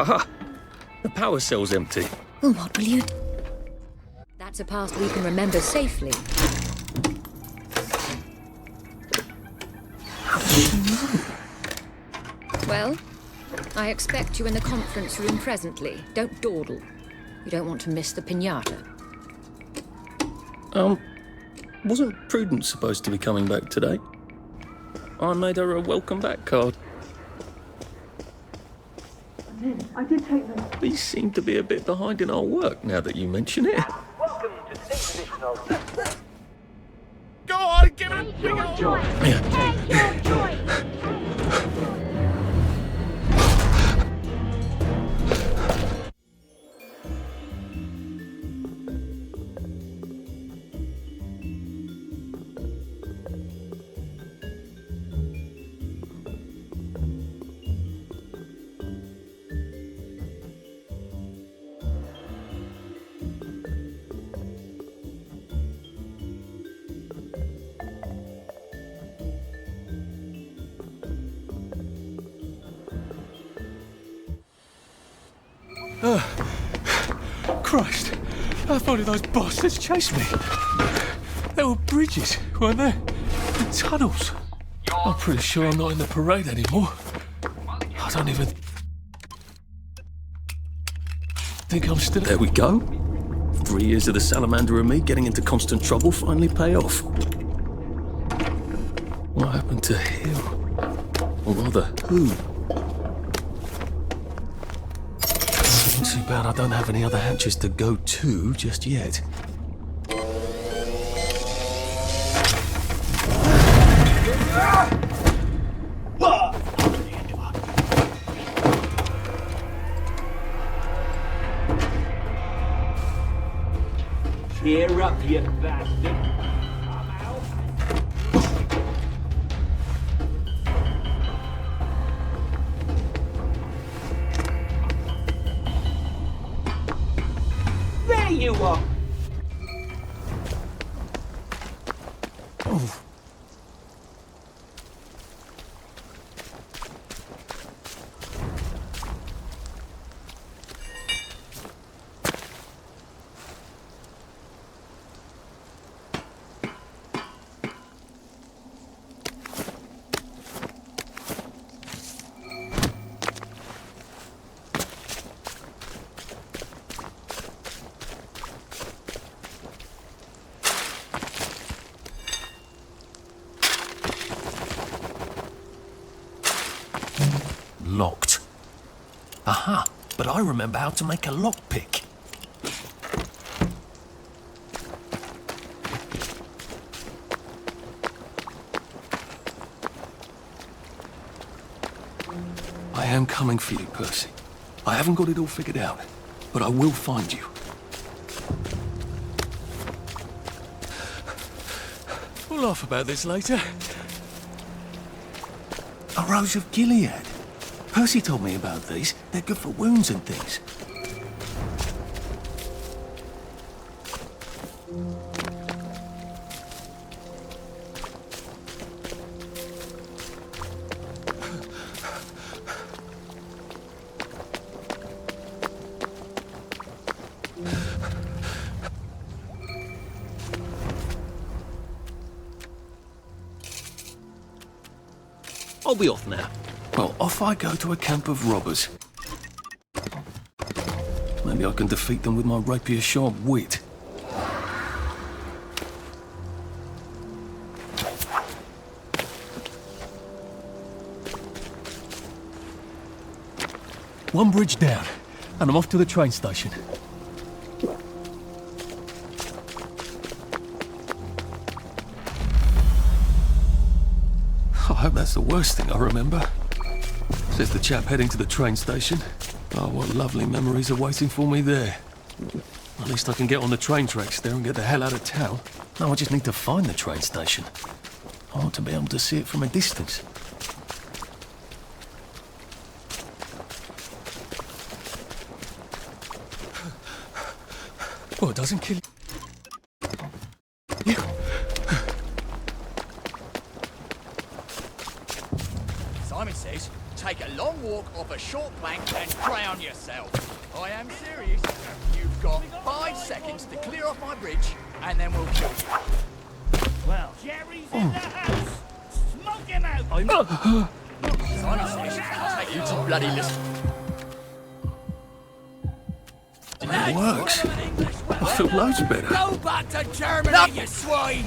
Aha! The power cell's empty. Well, what will you do? That's a past we can remember safely. Well, I expect you in the conference room presently. Don't dawdle. You don't want to miss the piñata. Wasn't Prudence supposed to be coming back today? I made her a welcome back card. I did take them. We seem to be a bit behind in our work now that you mention it. Welcome to today's edition of... Go on, give it a big old... Take your choice. Christ, I thought those bastards chased me. There were bridges, weren't there? And tunnels. I'm pretty sure I'm not in the parade anymore. I don't even think I'm still... There we go. 3 years of the salamander and me getting into constant trouble finally pay off. What happened to him? Or rather, who? Too bad I don't have any other hatches to go to just yet. Cheer up, you bastard. There you are. Oh. Locked. Aha, but I remember how to make a lockpick. I am coming for you, Percy. I haven't got it all figured out, but I will find you. We'll laugh about this later. A Rose of Gilead. Percy told me about these. They're good for wounds and things. I'll be off now. Well, off I go to a camp of robbers. Maybe I can defeat them with my rapier-sharp wit. One bridge down, and I'm off to the train station. I hope that's the worst thing I remember. Says the chap heading to the train station. Oh, what lovely memories are waiting for me there. At least I can get on the train tracks there and get the hell out of town. Now I just need to find the train station. I want to be able to see it from a distance. Well, it doesn't kill you. Simon says, take a long walk off a short plank and drown yourself. I am serious. You've got 5 seconds to clear off my bridge, and then we'll kill you. Well, Jerry's in the house. Smoke him out. Simon says I'll take you to bloody listen. It works. I feel loads better. Go back to Germany, you swine!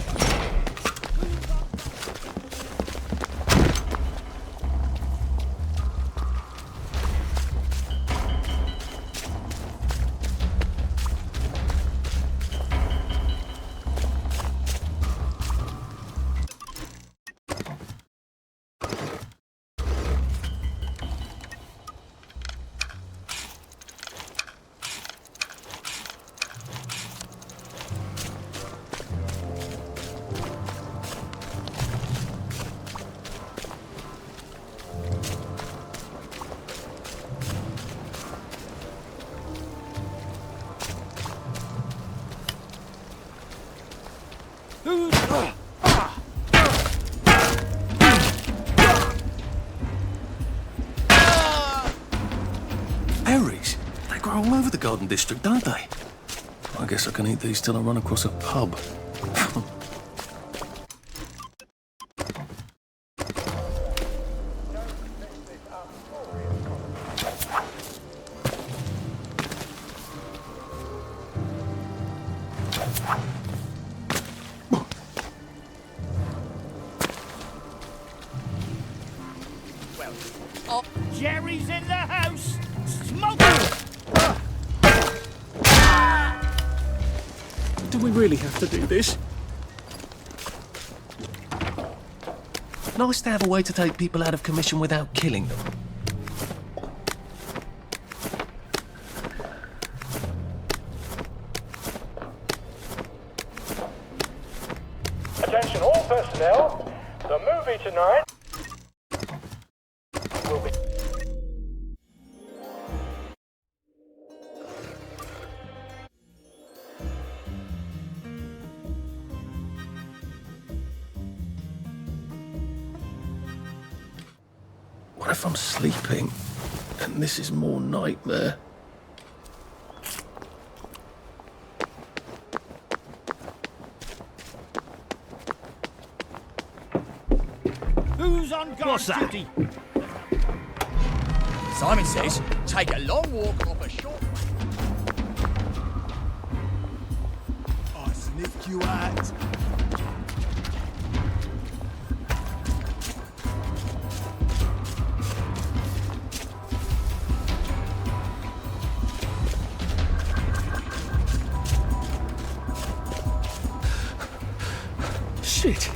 Berries? They grow all over the Garden District, don't they? I guess I can eat these till I run across a pub. Jerry's in the house. Smoke him. Do we really have to do this? Nice to have a way to take people out of commission without killing them. Attention all personnel, the movie tonight will be... What if I'm sleeping and this is more nightmare? Who's on guard duty? Simon says take a long walk off a short... I sniffed you out. Shit.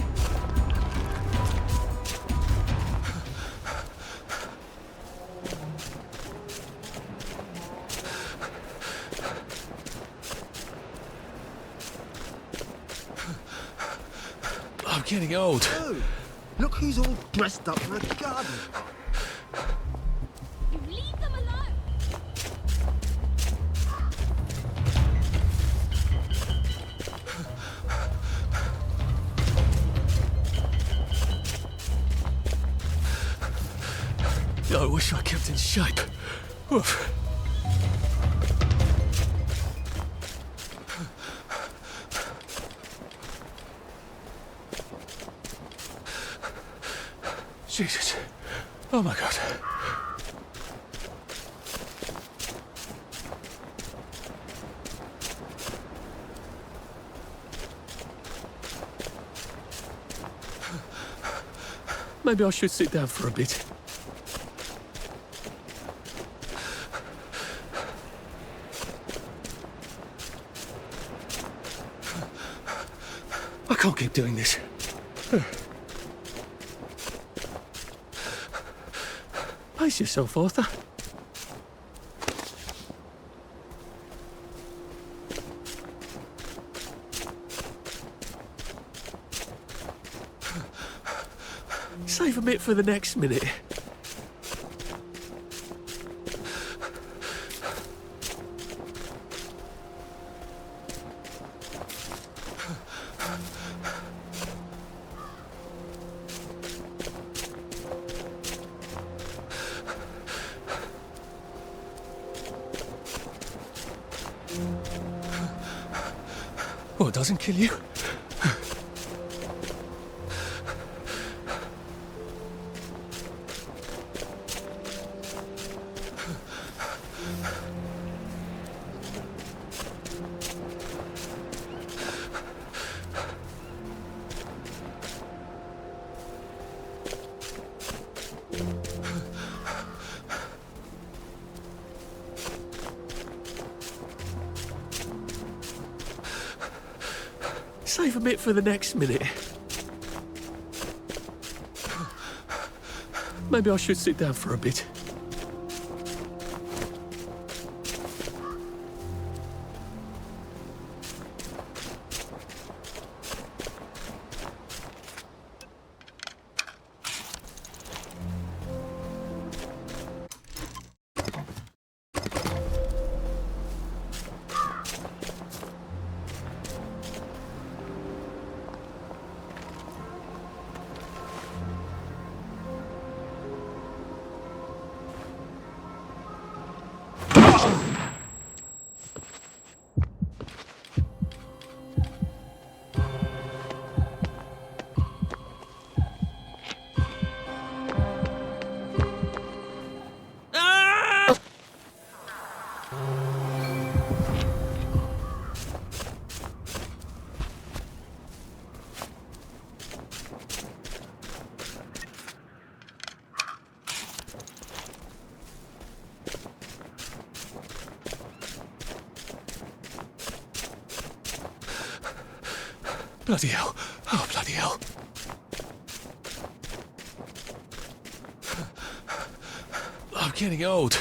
I'm getting old. Oh, look who's all dressed up for a garden. You leave them alone. I wish I kept in shape. Oof. Jesus. Oh my God. Maybe I should sit down for a bit. I can't keep doing this. Pace yourself, Arthur. Save a bit for the next minute. What doesn't kill you? Save a bit for the next minute. Maybe I should sit down for a bit. Bloody hell. Oh, bloody hell. I'm getting old.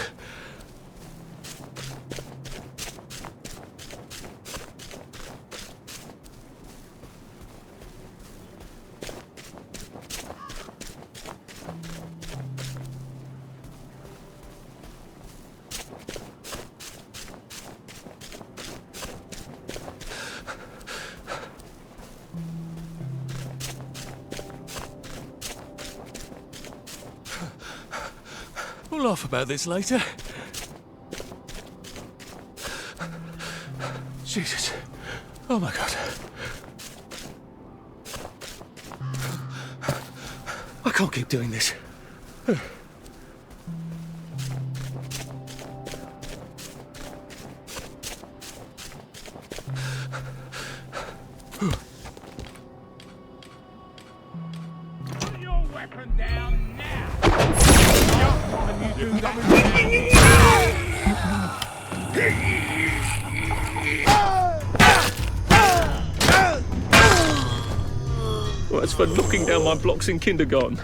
We'll laugh about this later. Jesus. Oh my God. I can't keep doing this. Put your weapon down now. You do that. Well, that's for knocking down my blocks in kindergarten.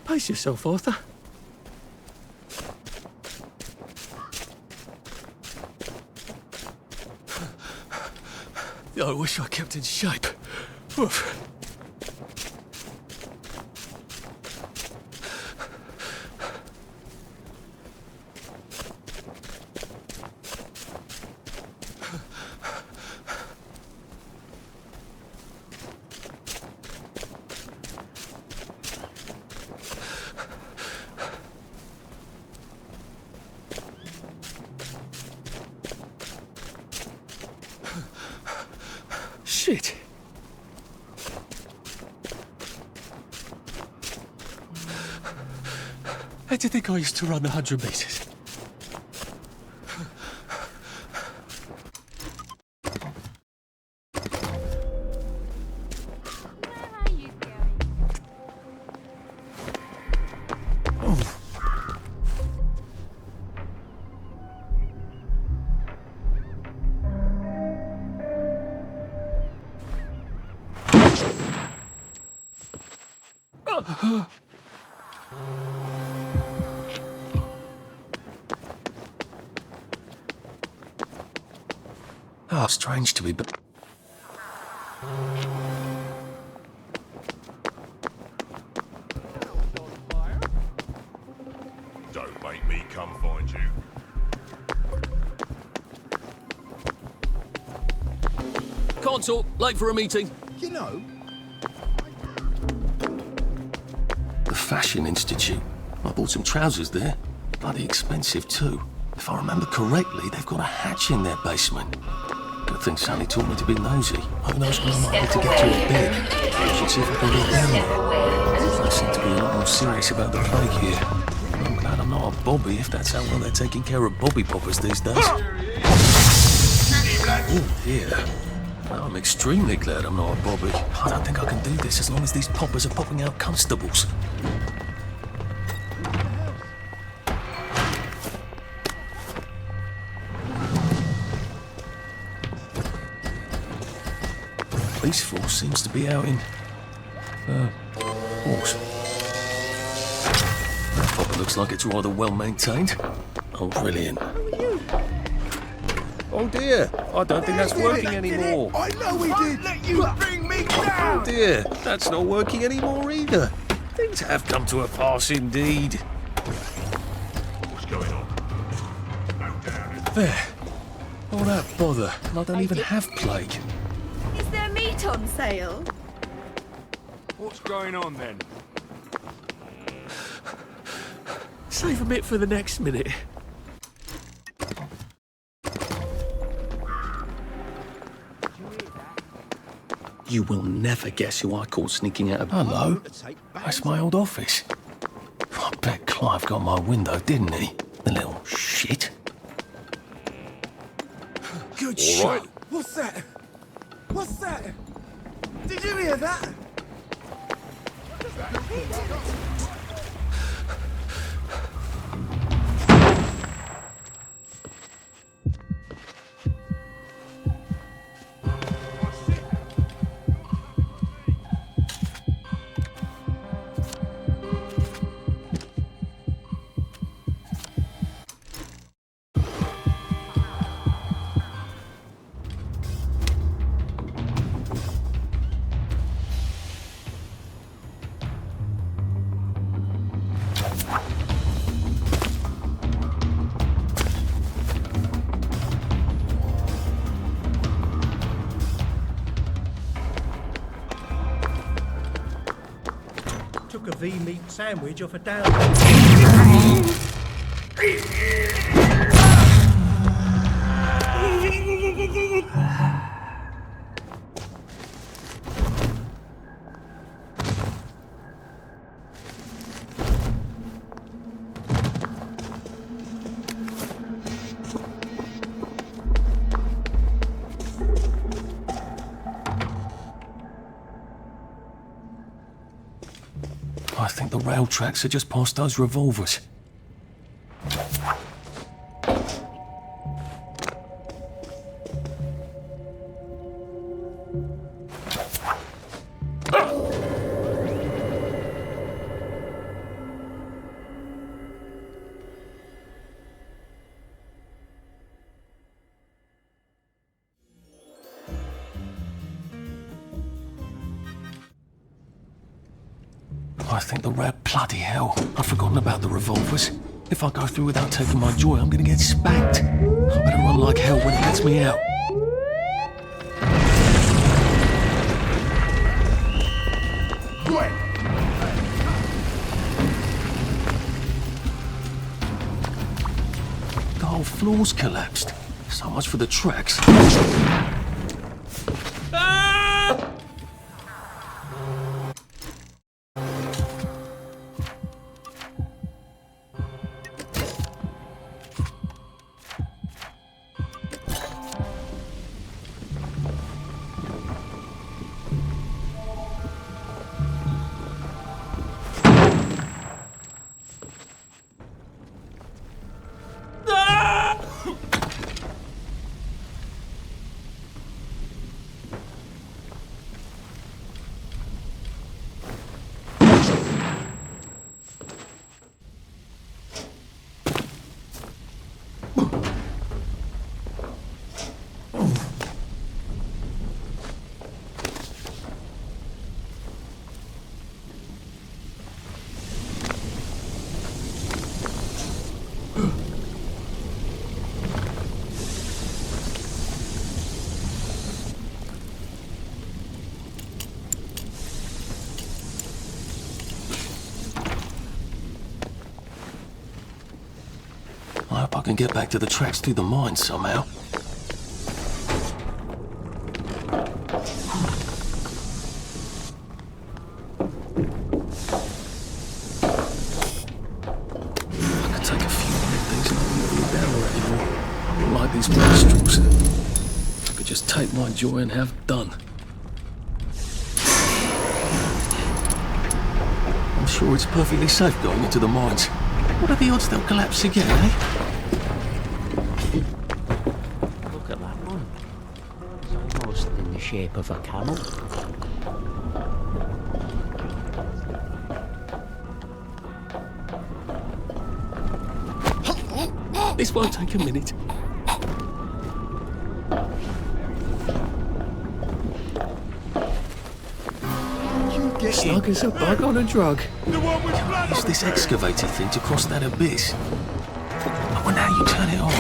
Pace yourself, Arthur. I wish I kept in shape. Oof. Shit. How do you think I used to run the 100 metres? Where are you going? Oh, strange to be, but... Don't make me come find you. Can't talk. Late for a meeting. You know, The Fashion Institute. I bought some trousers there. Bloody expensive too. If I remember correctly, they've got a hatch in their basement. Good thing Sally taught me to be nosy. Who knows when I might need to get to it big. I should see if I can get down there. They seem to be a lot more serious about the plague here. I'm glad I'm not a bobby if that's how well they're taking care of bobby poppers these days. Oh dear. I'm extremely glad I'm not a bobby. I don't think I can do this as long as these poppers are popping out constables. Police force seems to be out in... horse. That popper looks like it's rather well maintained. Oh, brilliant. Oh dear, I don't think that's working anymore. I know we did. Let you bring me down! Oh dear, that's not working anymore either. Things have come to a pass indeed. What's going on? No doubt. There. All that bother, and I don't even have plague. Is there meat on sale? What's going on then? Save a bit for the next minute. You will never guess who I caught sneaking out of... Hello? That's my old office. I bet Clive got my window, didn't he? The little shit. Good All shot. right. What's that? What's that? Did you hear that? Took a V-meat sandwich off a down. I think the rail tracks are just past those revolvers. I think the rail... Bloody hell. I've forgotten about the revolvers. If I go through without taking my joy, I'm gonna get spanked. I better run like hell when it lets me out. The whole floor's collapsed. So much for the tracks. can get back to the tracks through the mine somehow. I could take a few minute things and I wouldn't be down there anymore. I don't like these minstrels. I could just take my joy and have done. I'm sure it's perfectly safe going into the mines. What are the odds they'll collapse again, eh? Look at that one. It's almost in the shape of a camel. This won't take a minute. Snug as a bug on a drug. Use this excavator thing to cross that abyss. I wonder how you turn it on.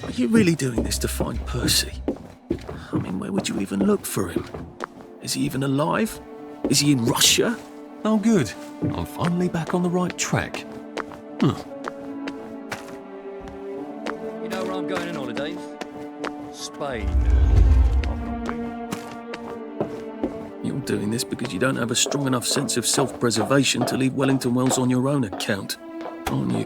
Are you really doing this to find Percy? I mean, where would you even look for him? Is he even alive? Is he in Russia? Oh, good. I'm finally back on the right track. You know where I'm going on holidays? Spain. You're doing this because you don't have a strong enough sense of self-preservation to leave Wellington Wells on your own account, aren't you?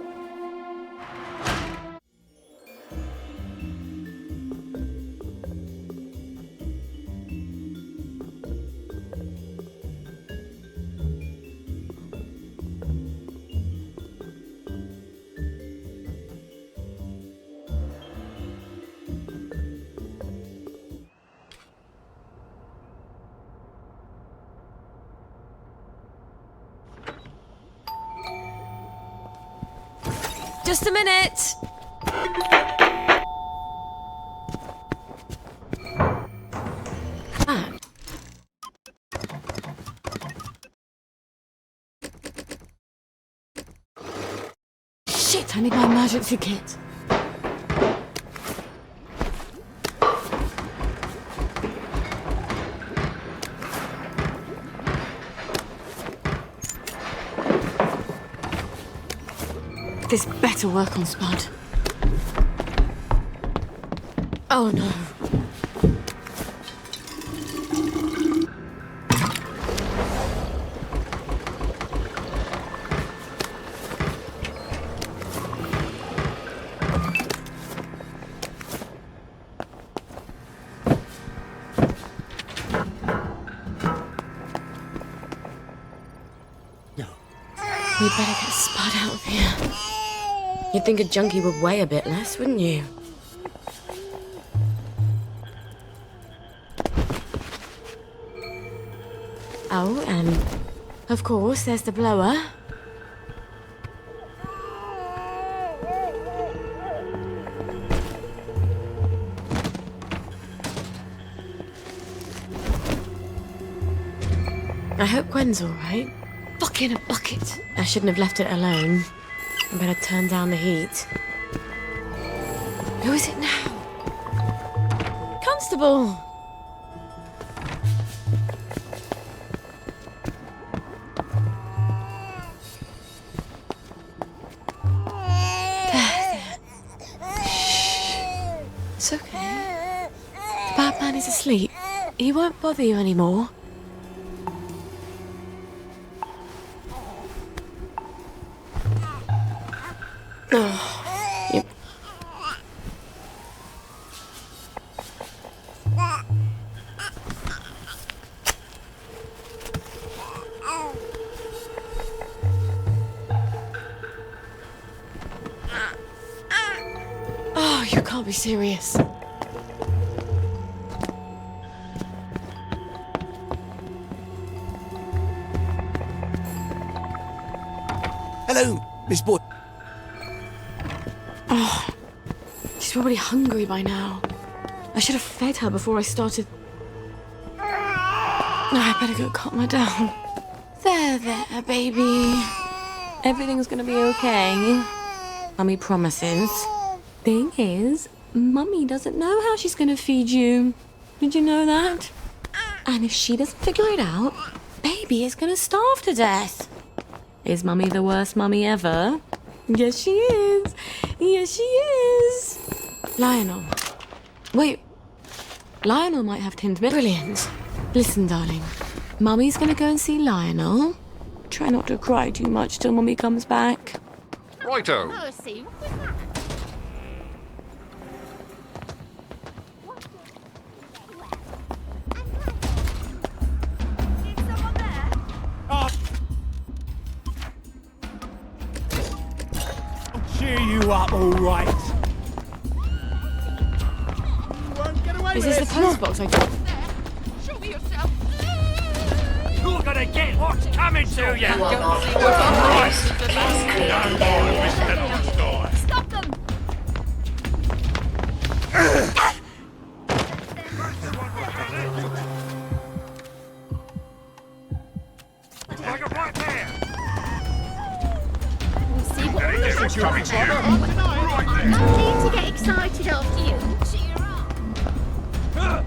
Just a minute. Ah. Shit, I need my emergency kit. This better work on Spud. Oh no. We'd better get Spud out of here. You'd think a junkie would weigh a bit less, wouldn't you? Oh, and of course, there's the blower. I hope Gwen's all right. Fucking a bucket. I shouldn't have left it alone. I better turn down the heat. Who is it now? Constable! There. Shh. It's okay. The bad man is asleep. He won't bother you anymore. Yep. Oh, you can't be serious. Hello, Miss Boyd. Oh, she's probably hungry by now. I should have fed her before I started. No, I better go calm her down. There, baby. Everything's gonna be okay. Mummy promises. Thing is, Mummy doesn't know how she's gonna feed you. Did you know that? And if she doesn't figure it out, baby is gonna starve to death. Is Mummy the worst mummy ever? Yes, she is. Yes, she is. Lionel. Wait. Lionel might have tinned milk. Brilliant. Listen, darling. Mummy's gonna go and see Lionel. Try not to cry too much till Mummy comes back. Righto. Mercy. Cheer you up, all right. Is this the post box I got? Show me yourself. You're gonna get what's coming to you. Stop them. Coming to you. No need to get excited after you. Cheer up.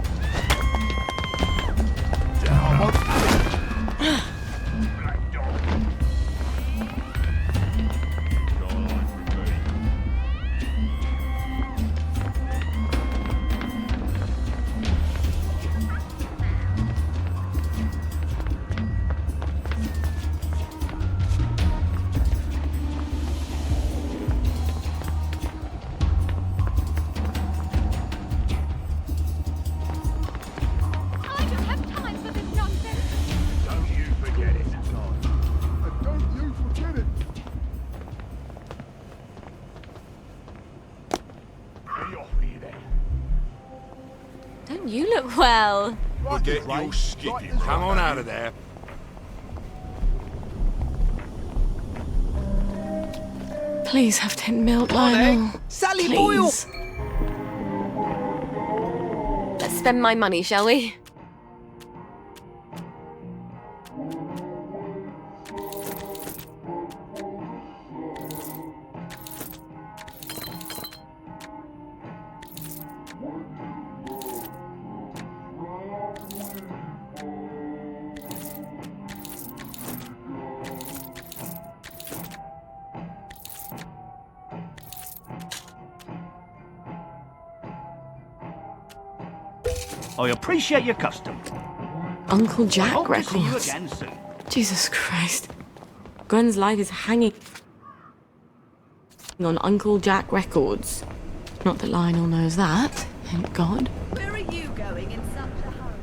I don't have time for this nonsense. Don't you forget it. Don't you forget it. Be off me then. Don't you look well? Forget your skippy. Come on out of there. Please have tinned milk, Lionel. Sally Please. Let's spend my money, shall we? I appreciate your custom. Uncle Jack Hope to see you Records. again soon. Jesus Christ. Gwen's life is hanging on Uncle Jack Records. Not that Lionel knows that, thank God. Where are you going in such a hurry?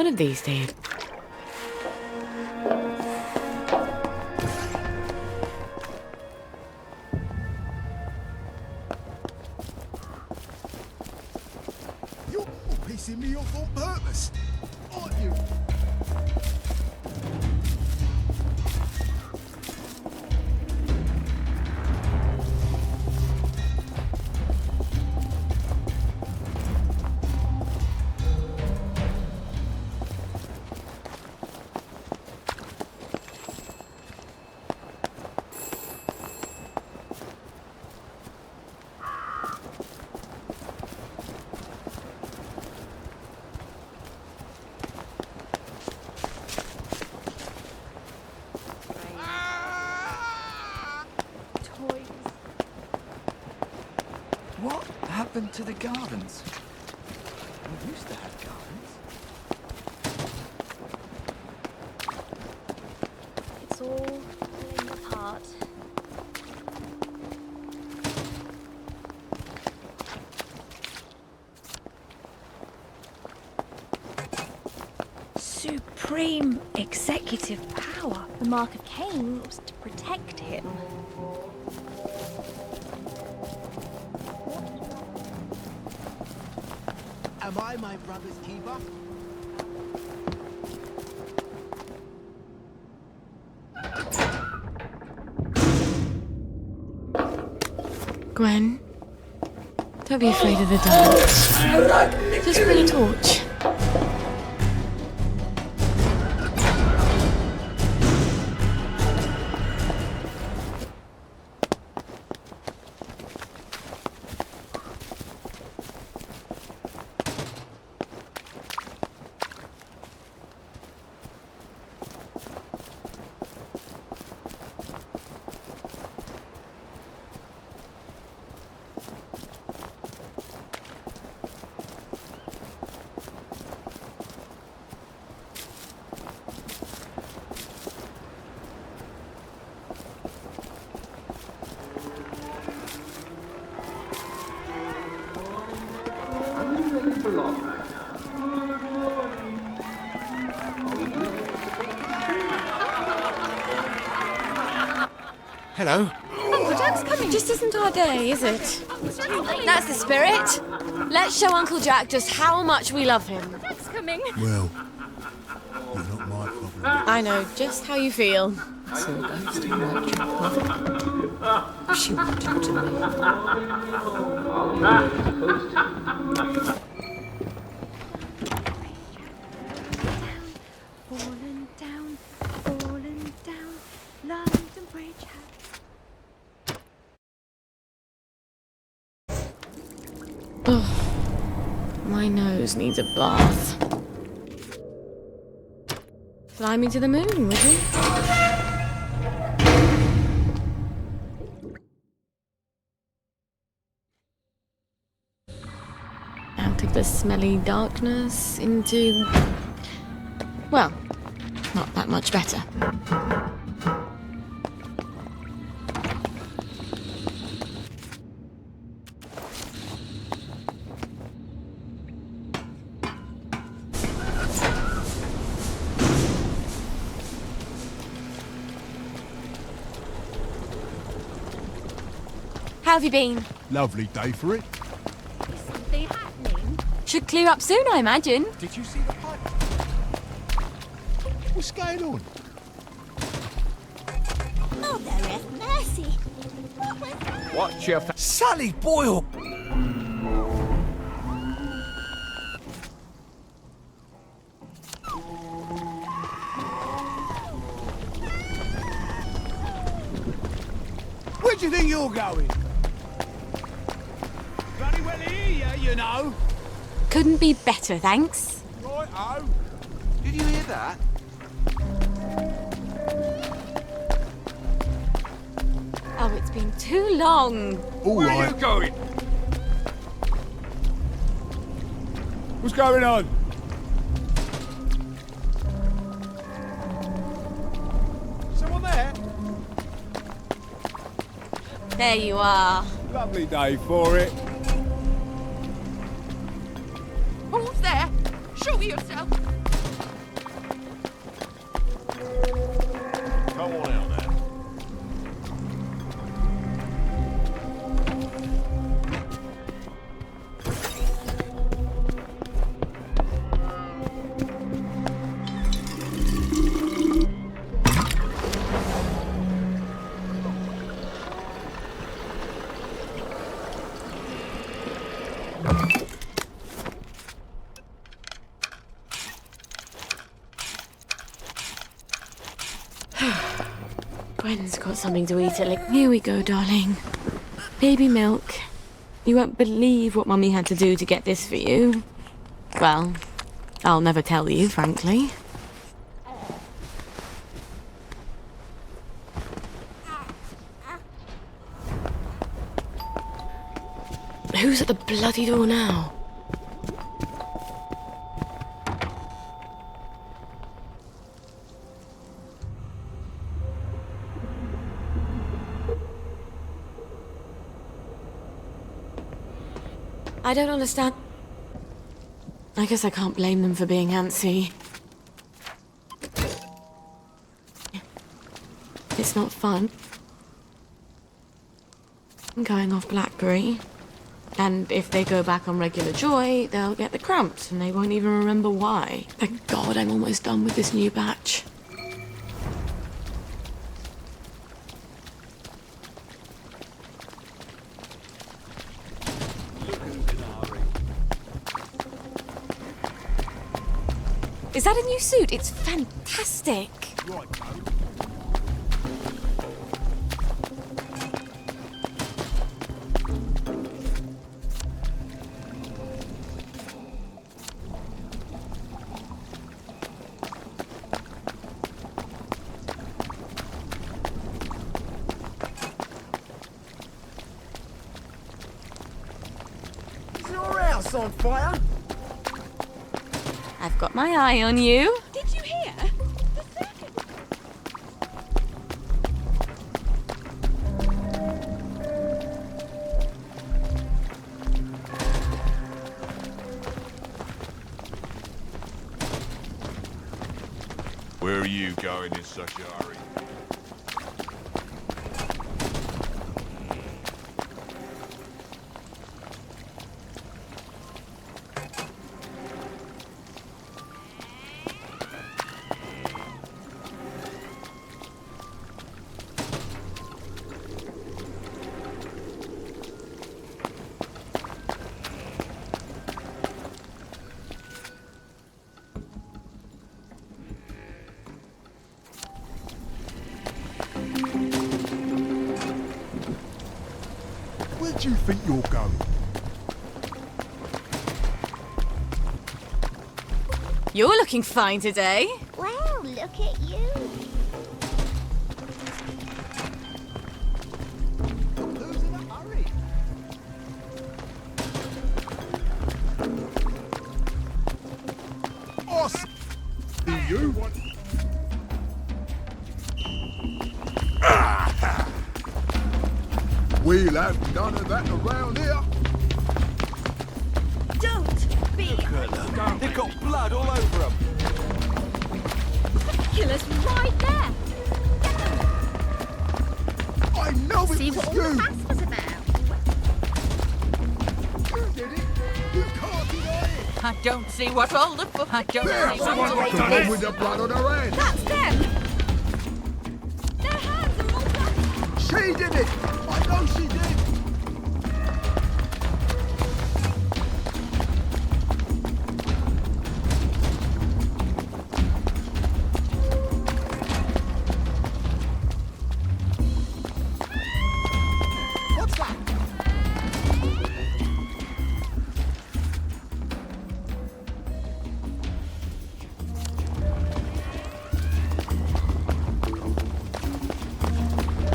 one of these days. You're pissing me off on purpose, aren't you? What happened to the gardens? We used to have gardens. It's all falling apart. Supreme executive power. The mark of Cain was to protect him. Am I my brother's keeper? Gwen, don't be afraid of the dark. Just bring a torch. Hello. Uncle Jack's coming. Just isn't our day, is it? That's the spirit. Let's show Uncle Jack just how much we love him. Jack's coming. Well, you're not my problem. I know just how you feel. So that's the electric clock. She won't talk to me. Falling down, falling down, London Bridge has. My nose needs a bath. Fly me to the moon, would you? Out of the smelly darkness into... well, not that much better. How have you been? Lovely day for it. Is something happening? Should clear up soon, I imagine. Did you see the pipe? What's going on? Oh, there is mercy. What was that? Watch your Sally Boyle! Where do you think you're going? Bloody well here, you know. Couldn't be better, thanks. Right-o. Did you hear that? Oh, it's been too long. All Where right. are you going? What's going on? Someone there? There you are. Lovely day for it. Who's there? Show yourself. Gwen's got something to eat Here we go, darling. Baby milk. You won't believe what Mummy had to do to get this for you. Well, I'll never tell you, frankly. Who's at the bloody door now? I don't understand. I guess I can't blame them for being antsy. It's not fun. Going off Blackberry. And if they go back on regular Joy, they'll get the cramps and they won't even remember why. Thank God I'm almost done with this new batch. Is that a new suit? It's fantastic. Right, Is your house on fire? I've got my eye on you. Did you hear? Where are you going in such a hurry? where do you think you're going? You're looking fine today. Well, look at you. Who's in a hurry? I see you. We'll have none of that around here. Don't be They've got blood all over them. killer's right there. I know it See was what all you. the fuss was about. You did it. You can't deny it. I don't see what all the fuck. I don't There, see the what one with the blood on her hands. That's them. Their hands are all black. She did it. I know she did. What's that?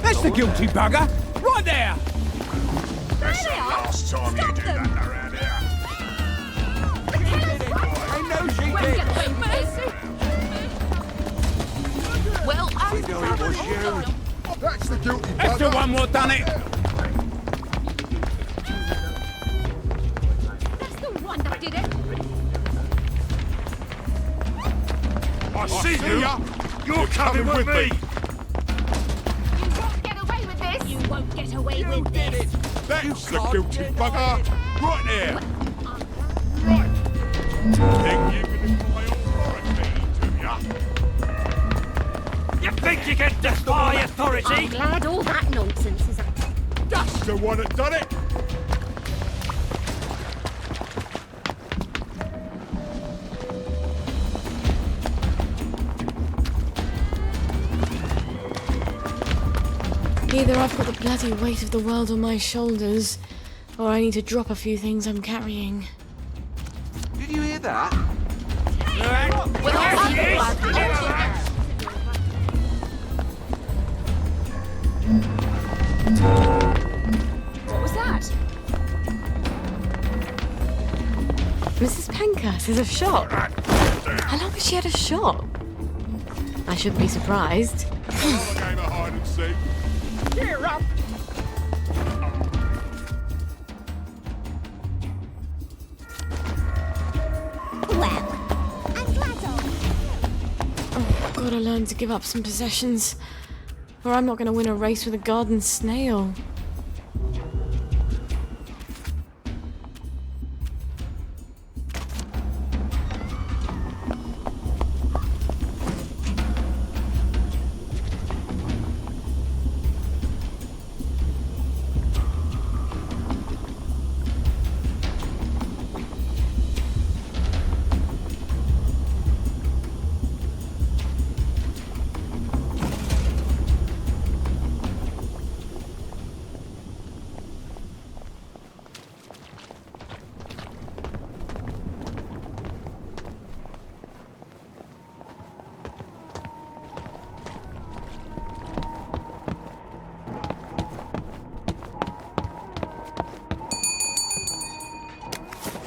That's the guilty bugger. Right there. That's the last time you do that around here. I know she did. Mercy. Well, We know it was you. That's the guilty bugger. That's the one what done it. That's the one that did it. I see you. You're coming with me. You won't get away with this. You won't get away with this. That's the guilty bugger. Right there. Right. Think you can defy authority, do ya? You think you can defy authority? I'm glad all that nonsense is out. That's the one that done it. Either I've got the bloody weight of the world on my shoulders, or I need to drop a few things I'm carrying. Did you hear that? What was that? Mrs. Pankhurst is a shop. How long has she had a shop? I shouldn't be surprised. Another game of hide and seek. Cheer up! I've got to learn to give up some possessions, or I'm not going to win a race with a garden snail.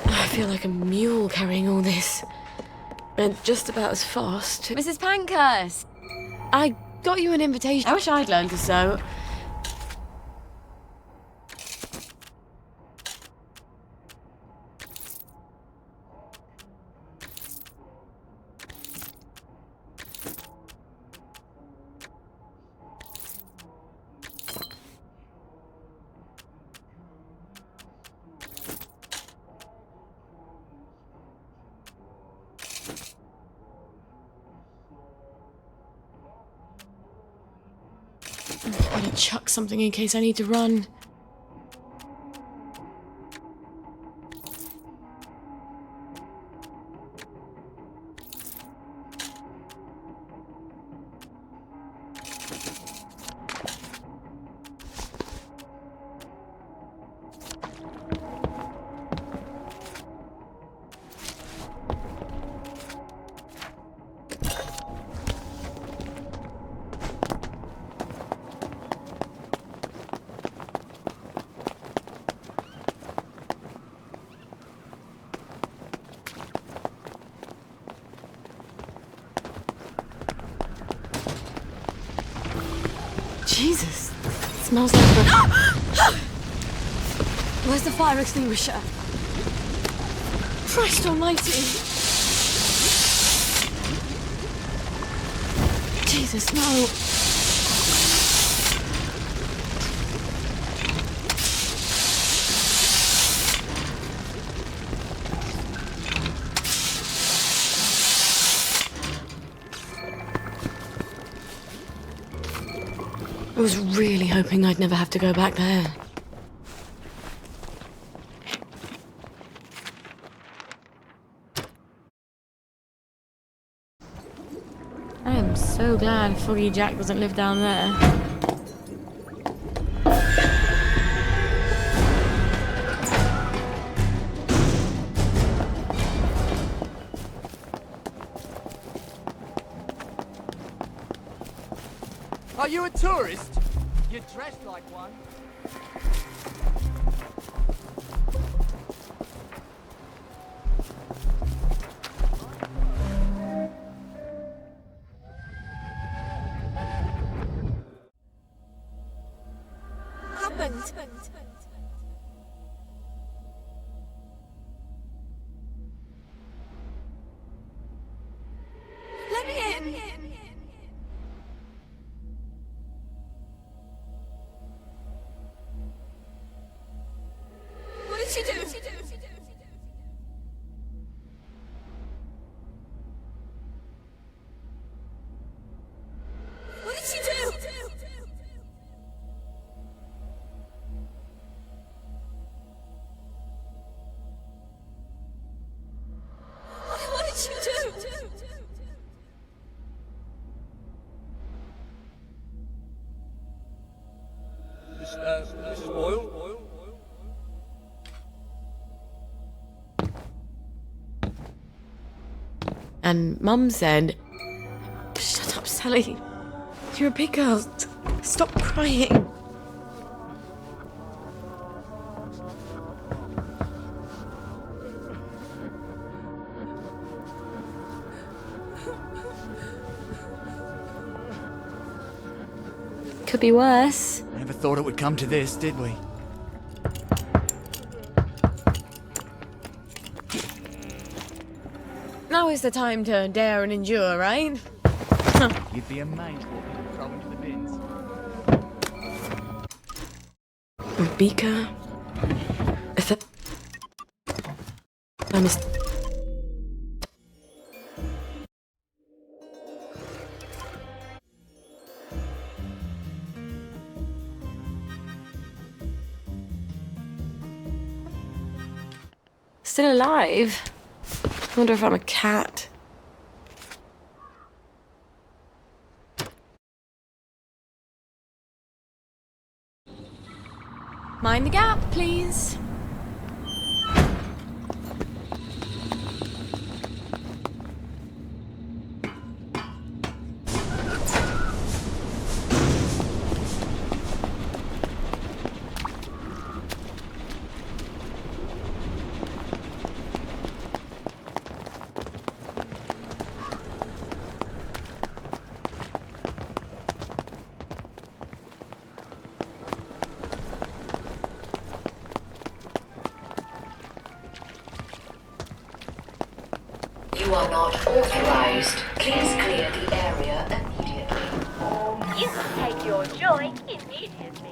I feel like a mule carrying all this. And just about as fast. Mrs. Pankhurst! I got you an invitation. I wish I'd learned to sew. Better chuck something in case I need to run. Jesus, it smells like the... Where's the fire extinguisher? Christ almighty! Jesus, no! I was really hoping I'd never have to go back there. I am so glad Foggy Jack doesn't live down there. Are you a tourist? You're dressed like one. Happened. Let me in. What did she do? What did she do? What did she do? And Mum said, "Shut up, Sally. You're a big girl. Stop crying." Could be worse. Never thought it would come to this, did we? Now is the time to dare and endure, right? You'd be amazed what people throw into the bins. Beaker. Still alive? I wonder if I'm a cat. Mind the gap, please. You are not authorized. Please clear the area immediately. You can take your joy immediately.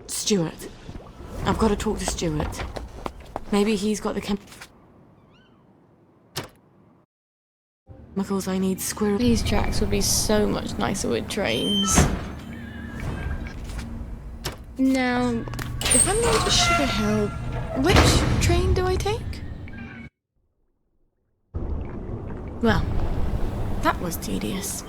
Stuart. I've got to talk to Stuart. Maybe he's got the chemicals I need. Squirrel. These tracks would be so much nicer with trains. Now, if I'm going to Sugar Hill, which train do I take? Well, that was tedious.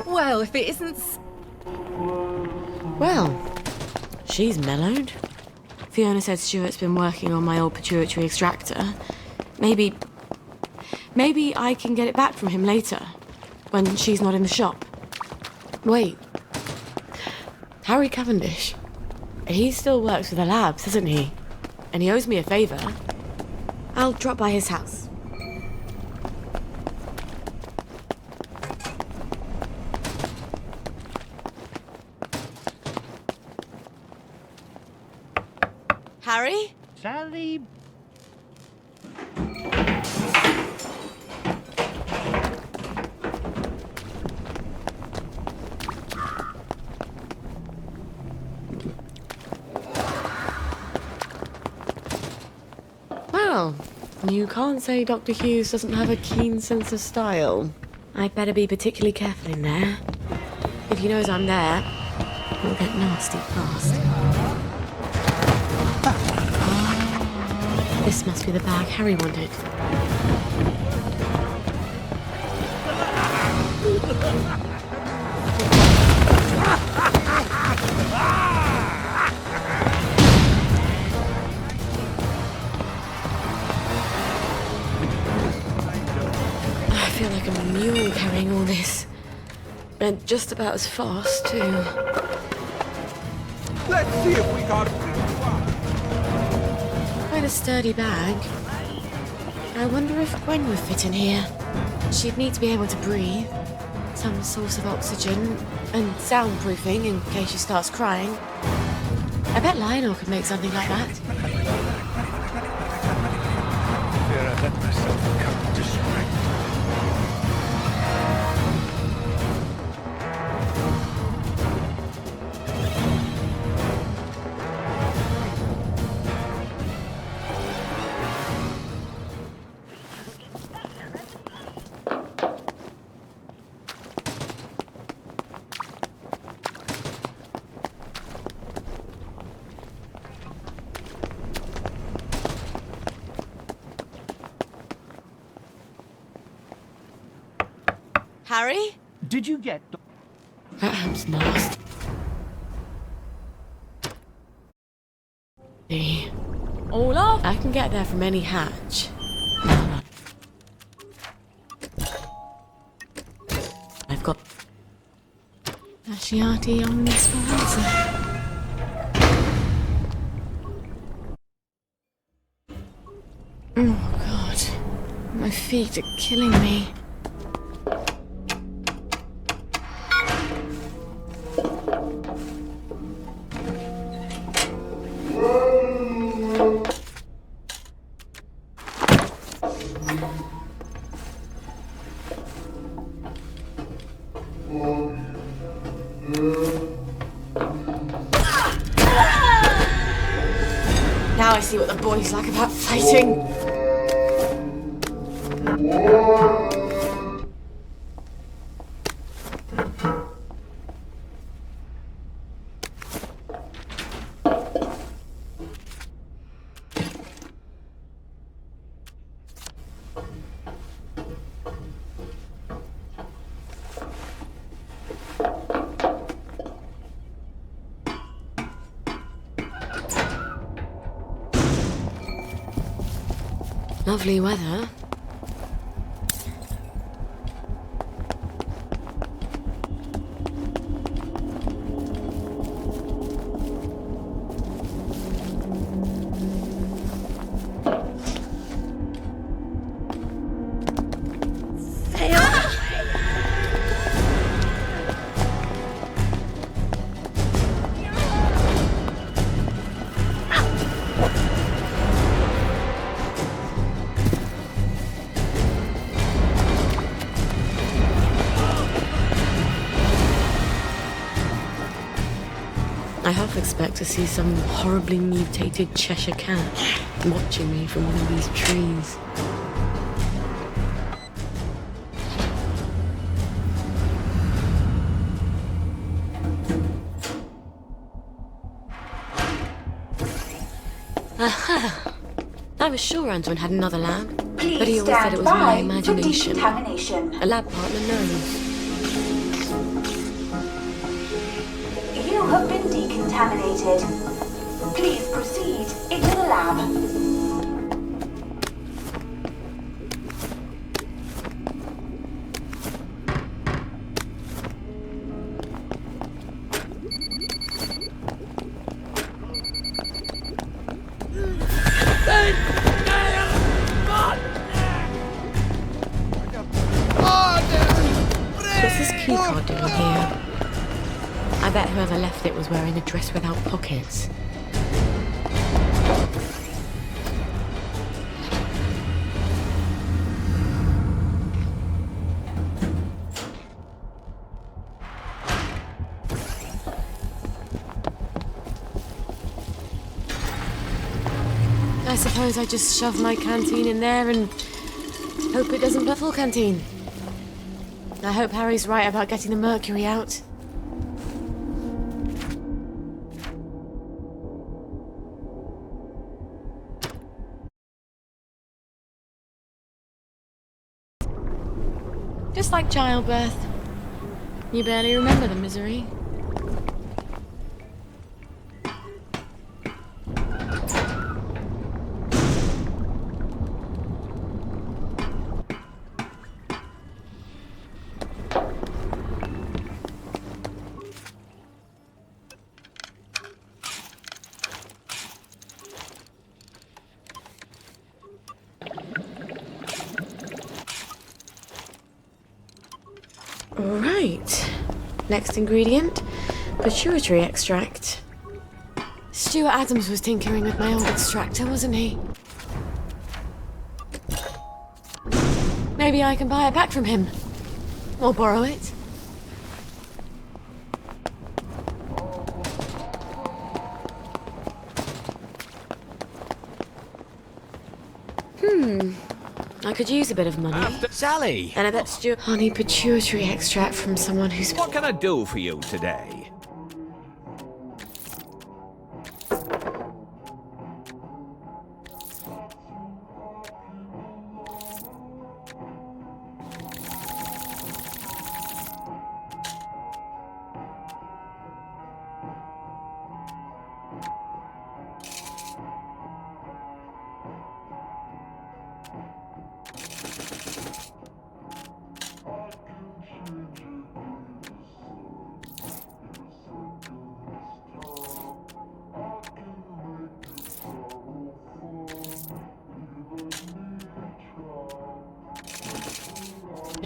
Well, if it isn't... Well, she's mellowed. Fiona said Stuart's been working on my old pituitary extractor. Maybe I can get it back from him later, when she's not in the shop. Wait. Harry Cavendish. He still works with the labs, doesn't he? And he owes me a favour. I'll drop by his house. Harry? Sally. Well, you can't say Dr. Hughes doesn't have a keen sense of style. I'd better be particularly careful in there. If he knows I'm there, he'll get nasty fast. This must be the bag Harry wanted. I feel like a mule carrying all this. And just about as fast, too. Let's see if we got quite a sturdy bag. I wonder if Gwen would fit in here. She'd need to be able to breathe, some source of oxygen, and soundproofing in case she starts crying. I bet Lionel could make something like that. Here, I let myself come to strength. Harry? Did you get... Perhaps not. Olaf? I can get there from any hatch. I've got Asciati on the Speranza. Oh god, my feet are killing me. Now I see what the boys like about fighting. Lovely weather. I half expect to see some horribly mutated Cheshire cat watching me from one of these trees. Aha! I was sure Anton had another lab, but he always said it was my imagination. A lab partner knows. You have been decontaminated. Please proceed into the lab. What's this keycard doing here? I bet whoever left it was wearing a dress without pockets. I suppose I just shove my canteen in there and hope it doesn't put full canteen. I hope Harry's right about getting the mercury out. Just like childbirth. You barely remember the misery. Right. Next ingredient, pituitary extract. Stuart Adams was tinkering with my old extractor, wasn't he? Maybe I can buy it back from him. Or borrow it. I could use a bit of money. Sally! And I bet Stuart... Honey pituitary extract from someone who's... What can I do for you today?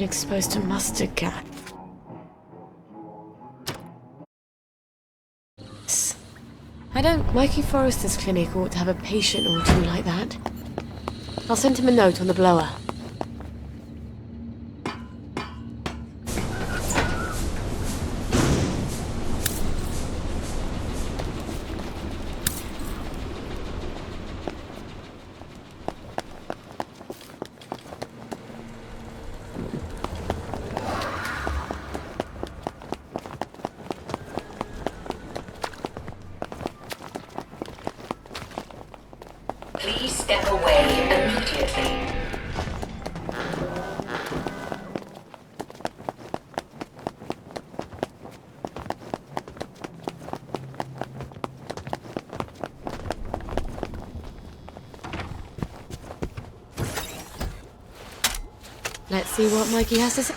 exposed to mustard gas. I don't... Mikey Forrester's clinic ought to have a patient or two like that. I'll send him a note on the blower. Please step away immediately. Let's see what Mikey has to say.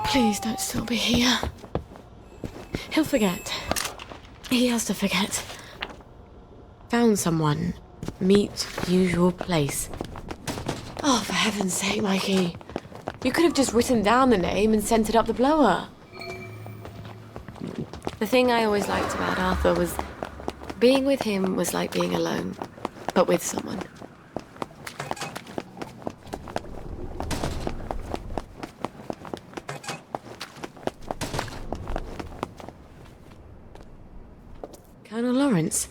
Please don't still be here. He'll forget. He has to forget. Found someone. Meet usual place. Oh, for heaven's sake, Mikey. You could have just written down the name and sent it up the blower. The thing I always liked about Arthur was being with him was like being alone, but with someone. Colonel Lawrence?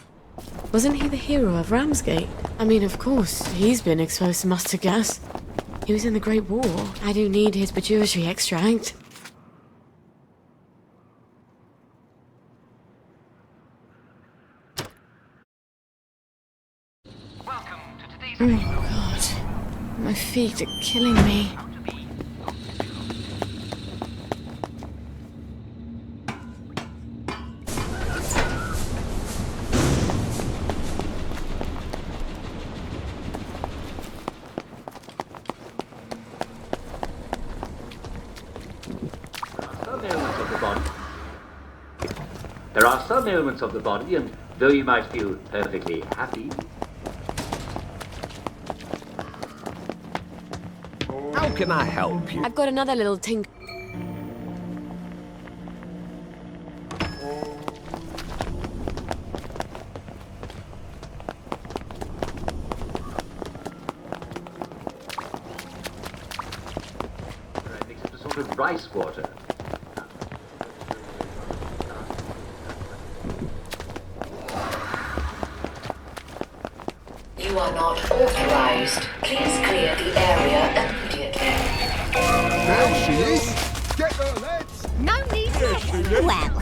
Wasn't he the hero of Ramsgate? I mean, of course, he's been exposed to mustard gas. He was in the Great War. I do need his pituitary extract. Oh, God. My feet are killing me. There are some elements of the body, and though you might feel perfectly happy... How can I help you? I've got another little tink. I mix it with sort of rice water. You are not authorized. Please clear the area immediately. There she is! Get her, lads! No need to. Well,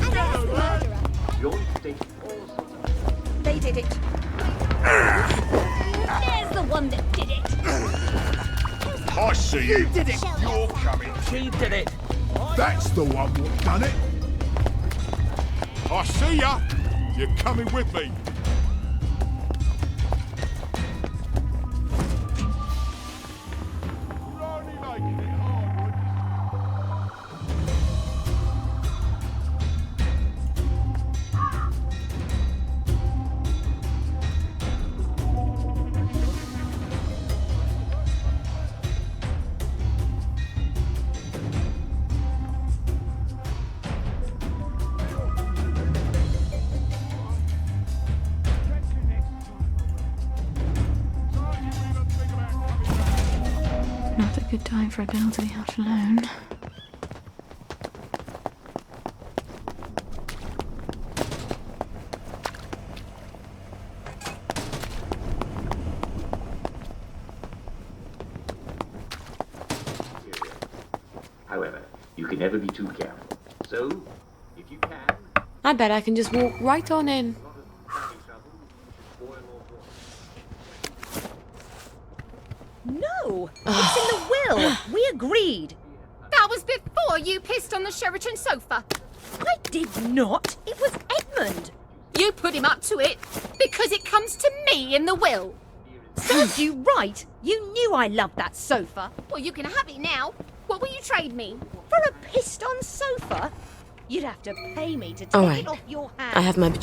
and as the murderer. You're taking all sorts of... They did it. There's the one that did it. I see you. did it. You're coming. She did it. That's the one what done it. I see ya. You're coming with me. Good time for a girl to be out alone. However, you can never be too careful. So, if you can... I bet I can just walk right on in. No! It's in the will! We agreed! That was before you pissed on the Sheraton sofa. I did not! It was Edmund! You put him up to it because it comes to me in the will. Serves you right! You knew I loved that sofa! Well, you can have it now. What will you trade me? For a pissed-on sofa? You'd have to pay me to take All right. it off your hands. I have my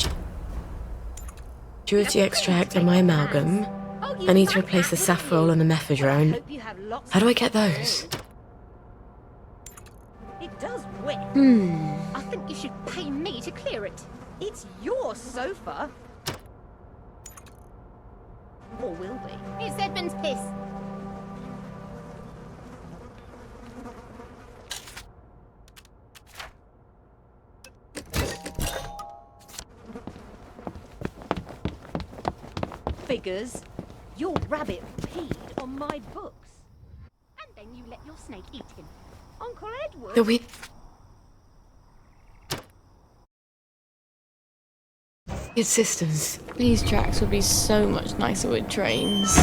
purity extract and my amalgam. I need to replace the safrole and the mephedrone. How do I get those? It does whip. I think you should pay me to clear it. It's your sofa. Or will be. It's Edmund's piss. Figures. Your rabbit peed on my books. And then you let your snake eat him. Uncle Edward? The weird systems. These tracks would be so much nicer with trains.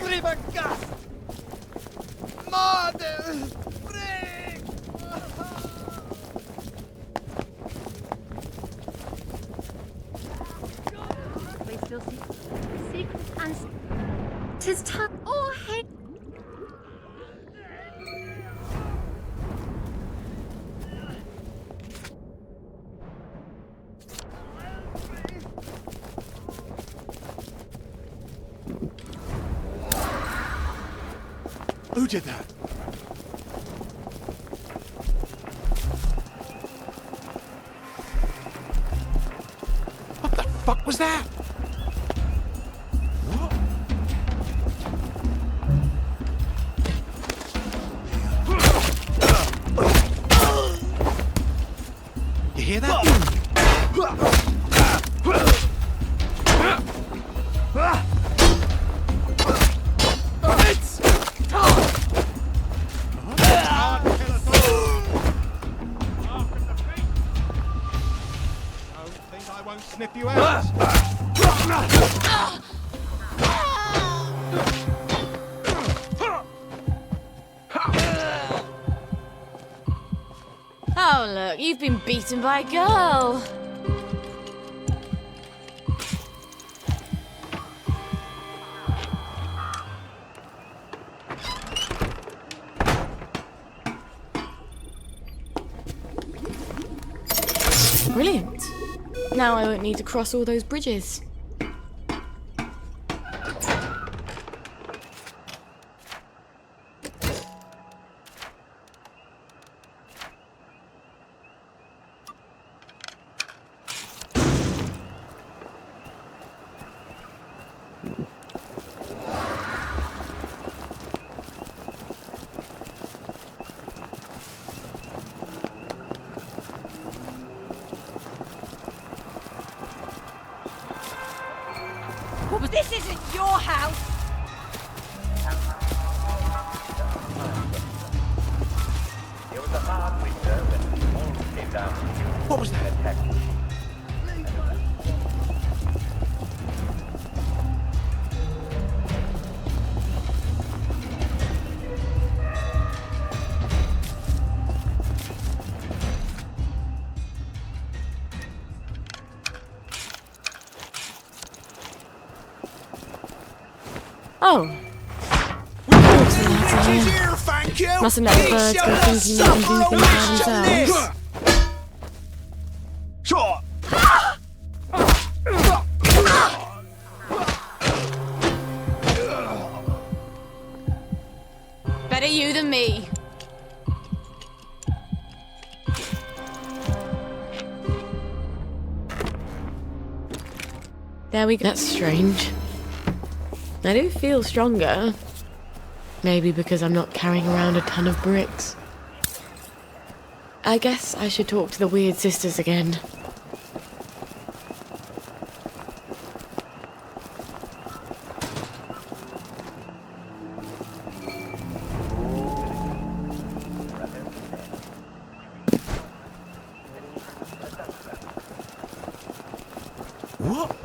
Lieber Gast! Morde! Bring! They still see secret and 'tis time. Oh, hey. Who did that? What the fuck was that? What? You hear that? Snip you out. Oh, look, you've been beaten by a girl. Brilliant. Now I won't need to cross all those bridges. This isn't your house! It was a hard winter when all came down. What was that? Attack. Oh. Here, thank you. Mustn't let the birds go thinking they can do things by themselves. Sure. Better you than me. There we go. That's strange. I do feel stronger. Maybe because I'm not carrying around a ton of bricks. I guess I should talk to the weird sisters again. What?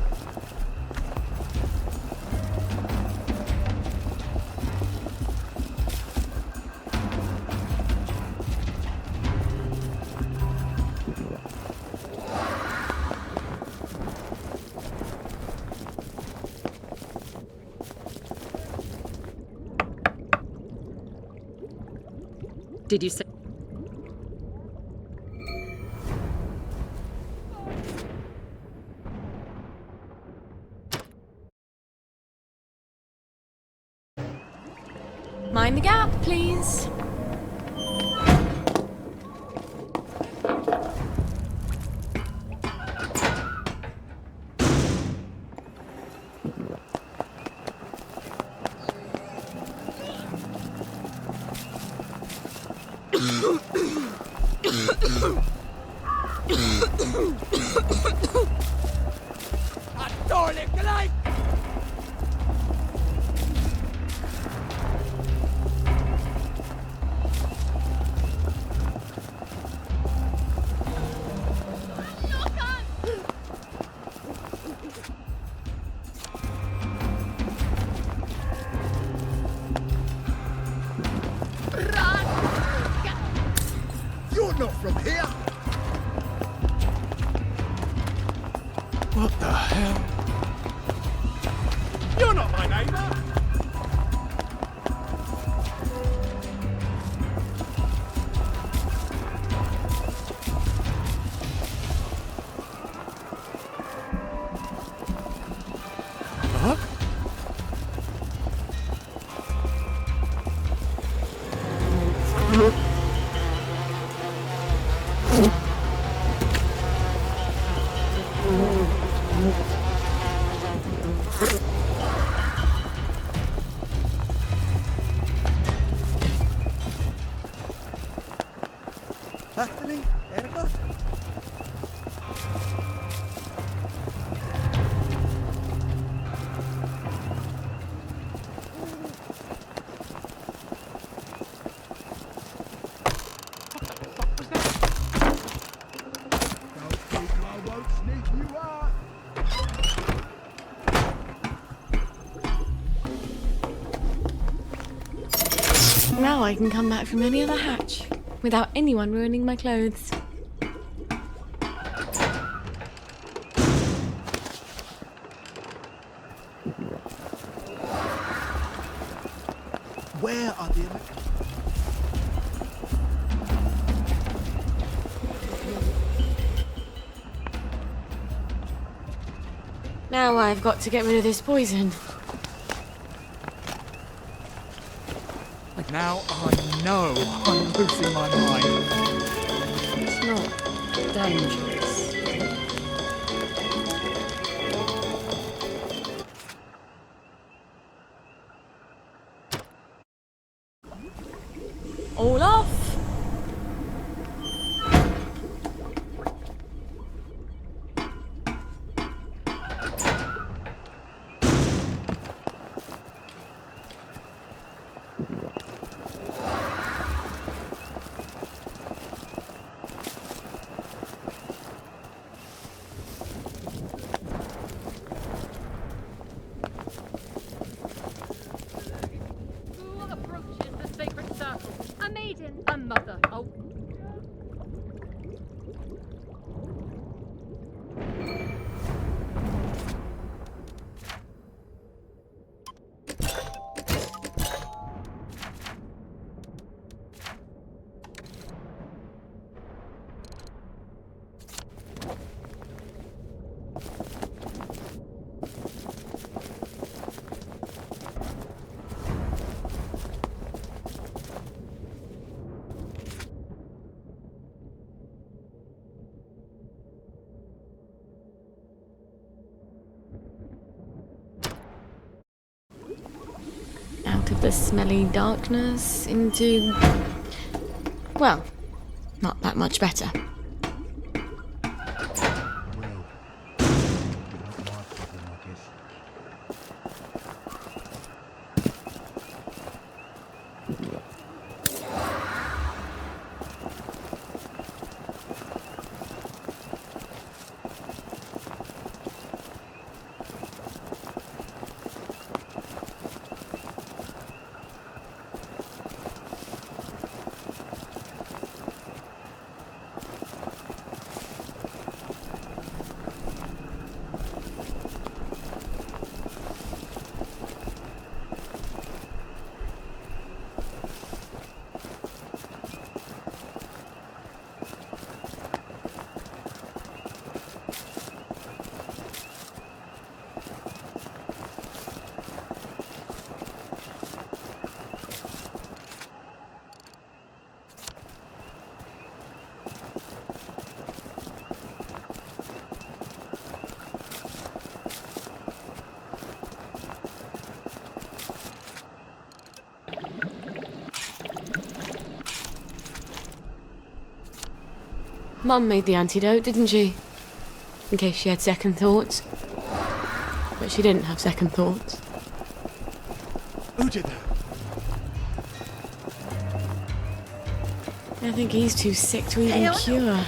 Did you say? Mind the gap, please. You're not from here. What the hell? You're not my neighbour. Huh? Happening, Erica? Now I can come back from any other hatch without anyone ruining my clothes. Where are the Americans? Now I've got to get rid of this poison. Now I know I'm losing my mind. It's not dangerous. All off. out of the smelly darkness into, well, not that much better. Mum made the antidote, didn't she? In case she had second thoughts. But she didn't have second thoughts. Who did that? I think he's too sick to even cure.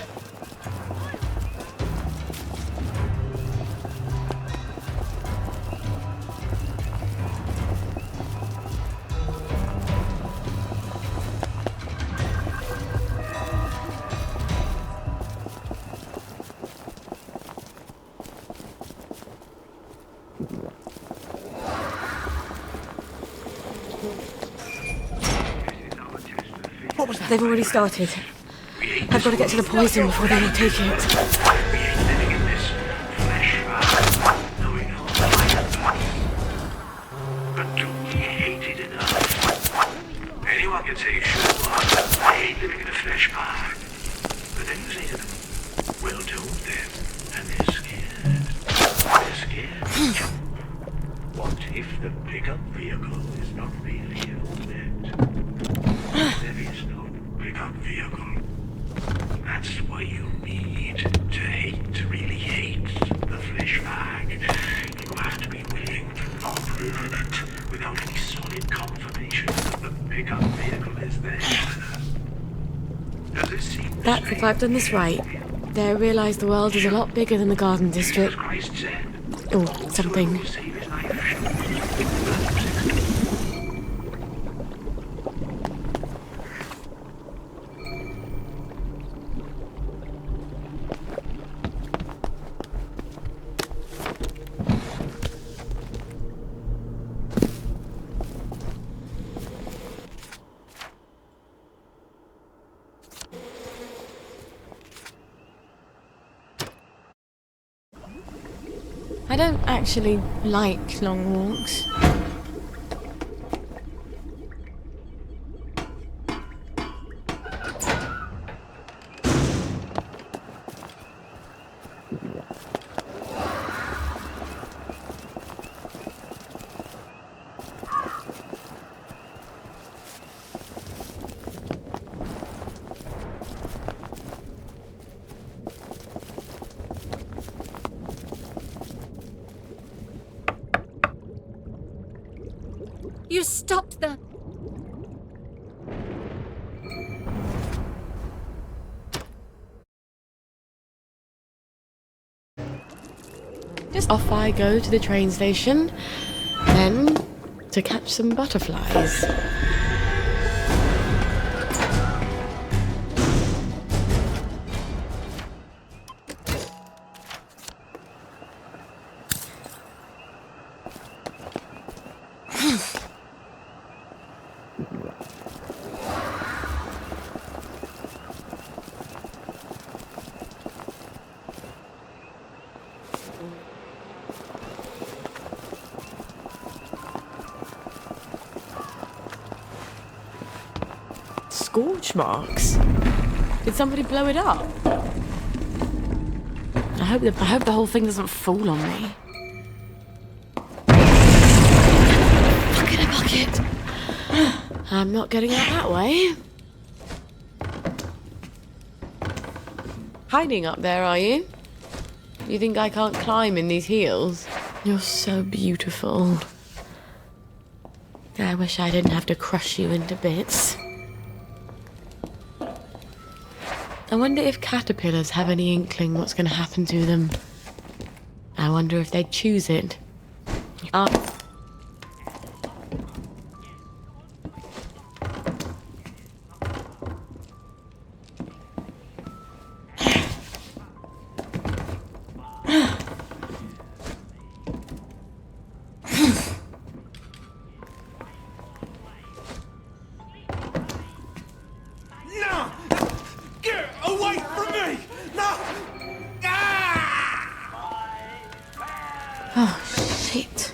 They've already started. I've got to get to the poison before they take it. But do we hate it enough? Anyone can say, sure, I hate living in a flesh bag. But then you say to them, well told then, and they're scared. They're scared. What if the pickup vehicle is not really helmet? There is no pickup vehicle. That's why you need to hate, really hate the flesh bag. You have to be willing to not learn it without any solid confirmation that the pickup vehicle is there. Does this seem That's if I've done this right. They realise the world is a lot bigger than the Garden District. Or something. I don't actually like long walks. You stopped the... Just off I go to the train station, then to catch some butterflies. Scorch marks? Did somebody blow it up? I hope the whole thing doesn't fall on me. Fucking a bucket! I'm not getting out that way. Hiding up there, are you? You think I can't climb in these heels? You're so beautiful. I wish I didn't have to crush you into bits. I wonder if caterpillars have any inkling what's going to happen to them. I wonder if they'd choose it. No! Get away from me! No! Oh, shit.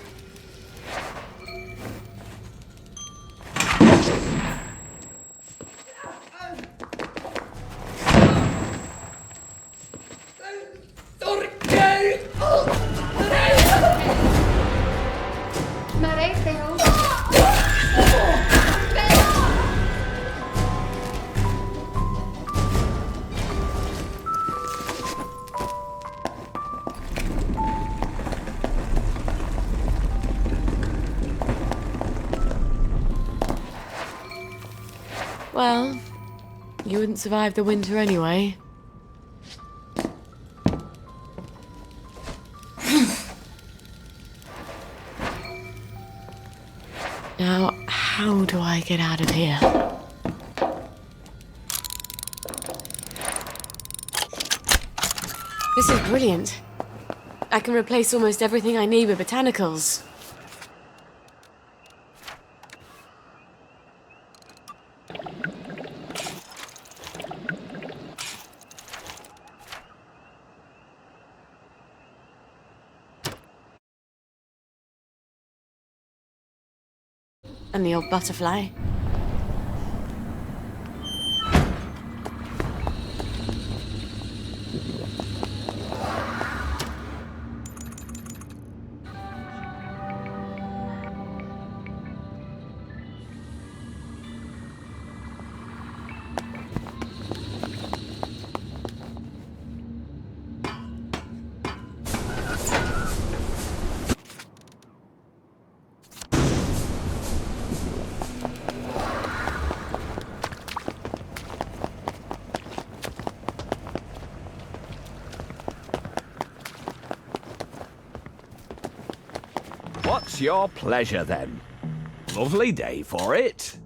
Well, you wouldn't survive the winter anyway. Now, how do I get out of here? This is brilliant. I can replace almost everything I need with botanicals. And the old butterfly. What's your pleasure, then? Lovely day for it.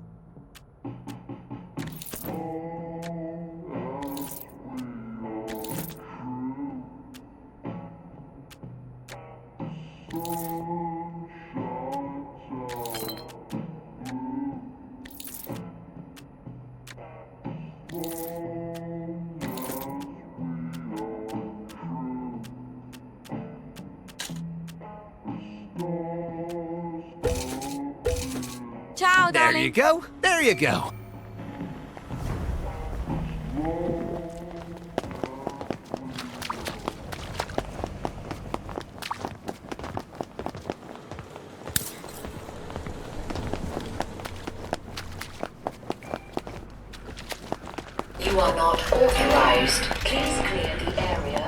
Ciao, There darling. you go. There you go. You are not authorized. Please clear the area.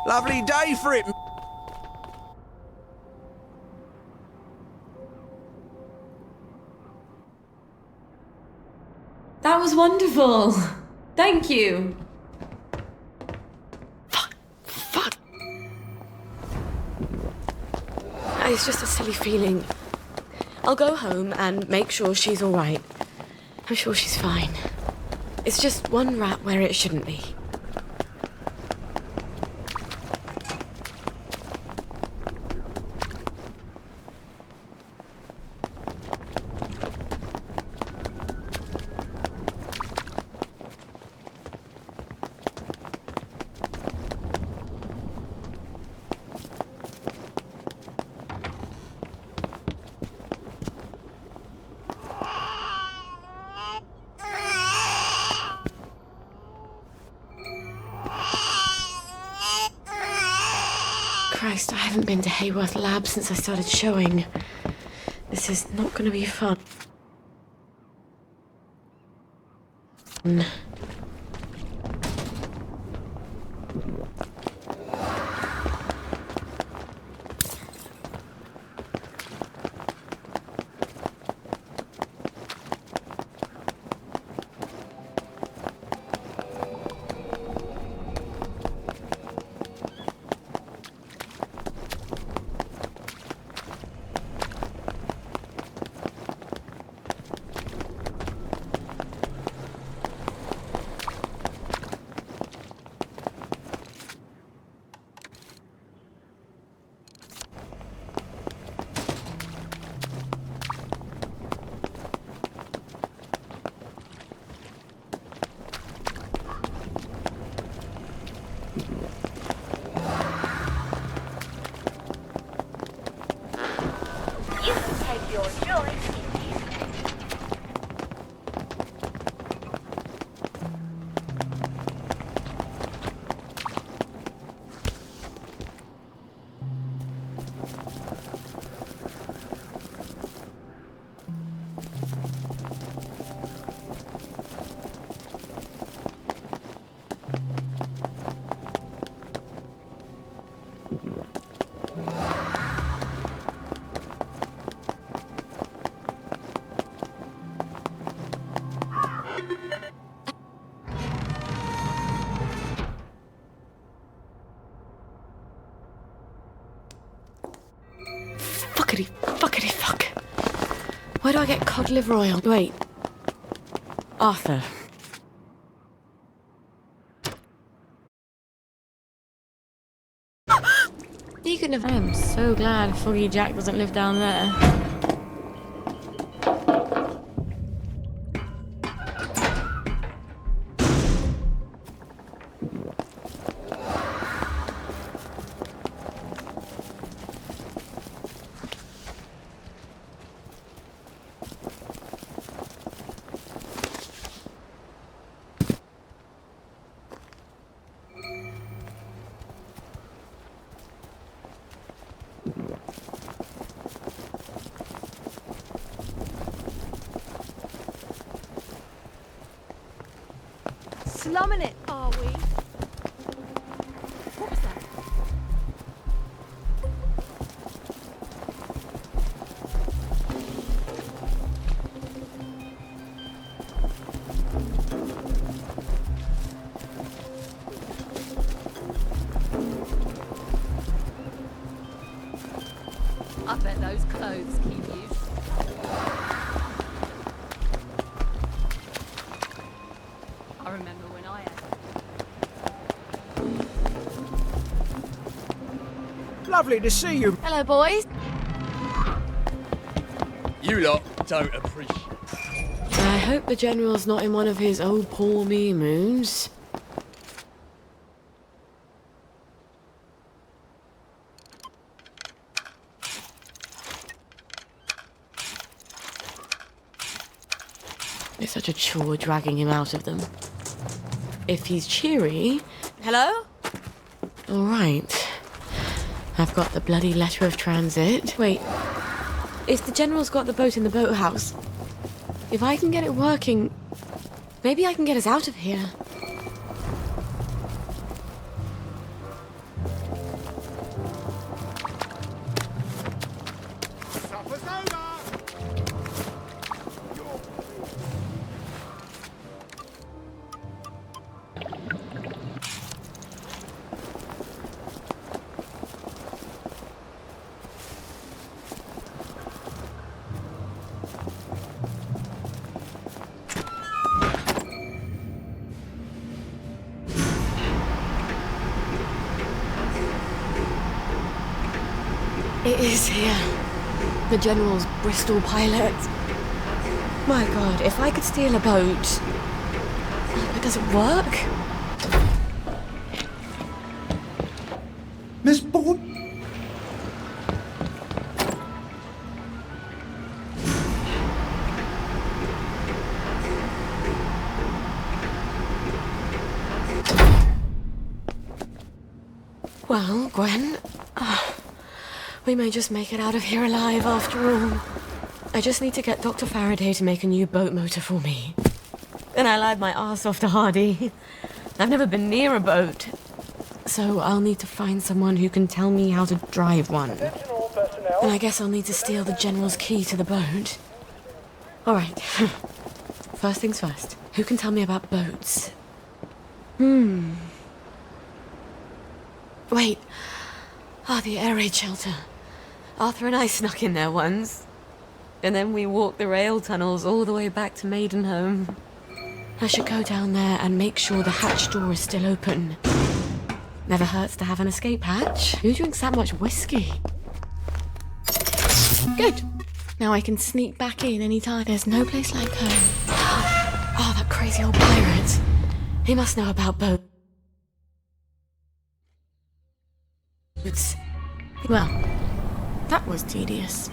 Lovely day for it. That was wonderful. Thank you. It's just a silly feeling. I'll go home and make sure she's all right. I'm sure she's fine. It's just one rat where it shouldn't be. Christ, I haven't been to Hayworth Lab since I started showing. This is not going to be fun. You can take your choice. Fuckity fuck. Where do I get cod liver oil? Wait. Arthur. You couldn't have. I am so glad Foggy Jack doesn't live down there. Slumming it, are we? What was that? I bet those clothes keep you. I remember when I had. Lovely to see you. Hello, boys. You lot don't appreciate. I hope the General's not in one of his oh poor me moods. It's such a chore dragging him out of them. If he's cheery... Hello? All right. I've got the bloody letter of transit. Wait. If the General's got the boat in the boathouse, if I can get it working, maybe I can get us out of here. Supper's over! It is here. The General's Bristol pilot. My God, if I could steal a boat... But does it work? Miss Bond? Well, Gwen, we may just make it out of here alive after all. I just need to get Dr. Faraday to make a new boat motor for me. Then I lied my arse off to Hardy. I've never been near a boat, so I'll need to find someone who can tell me how to drive one. And I guess I'll need to steal the General's key to the boat. All right. First things first. Who can tell me about boats? Wait. The air raid shelter. Arthur and I snuck in there once. And then we walked the rail tunnels all the way back to Maidenhome. I should go down there and make sure the hatch door is still open. Never hurts to have an escape hatch. Who drinks that much whiskey? Good. Now I can sneak back in anytime. There's no place like home. Oh, that crazy old pirate. He must know about boats. Well, that was tedious.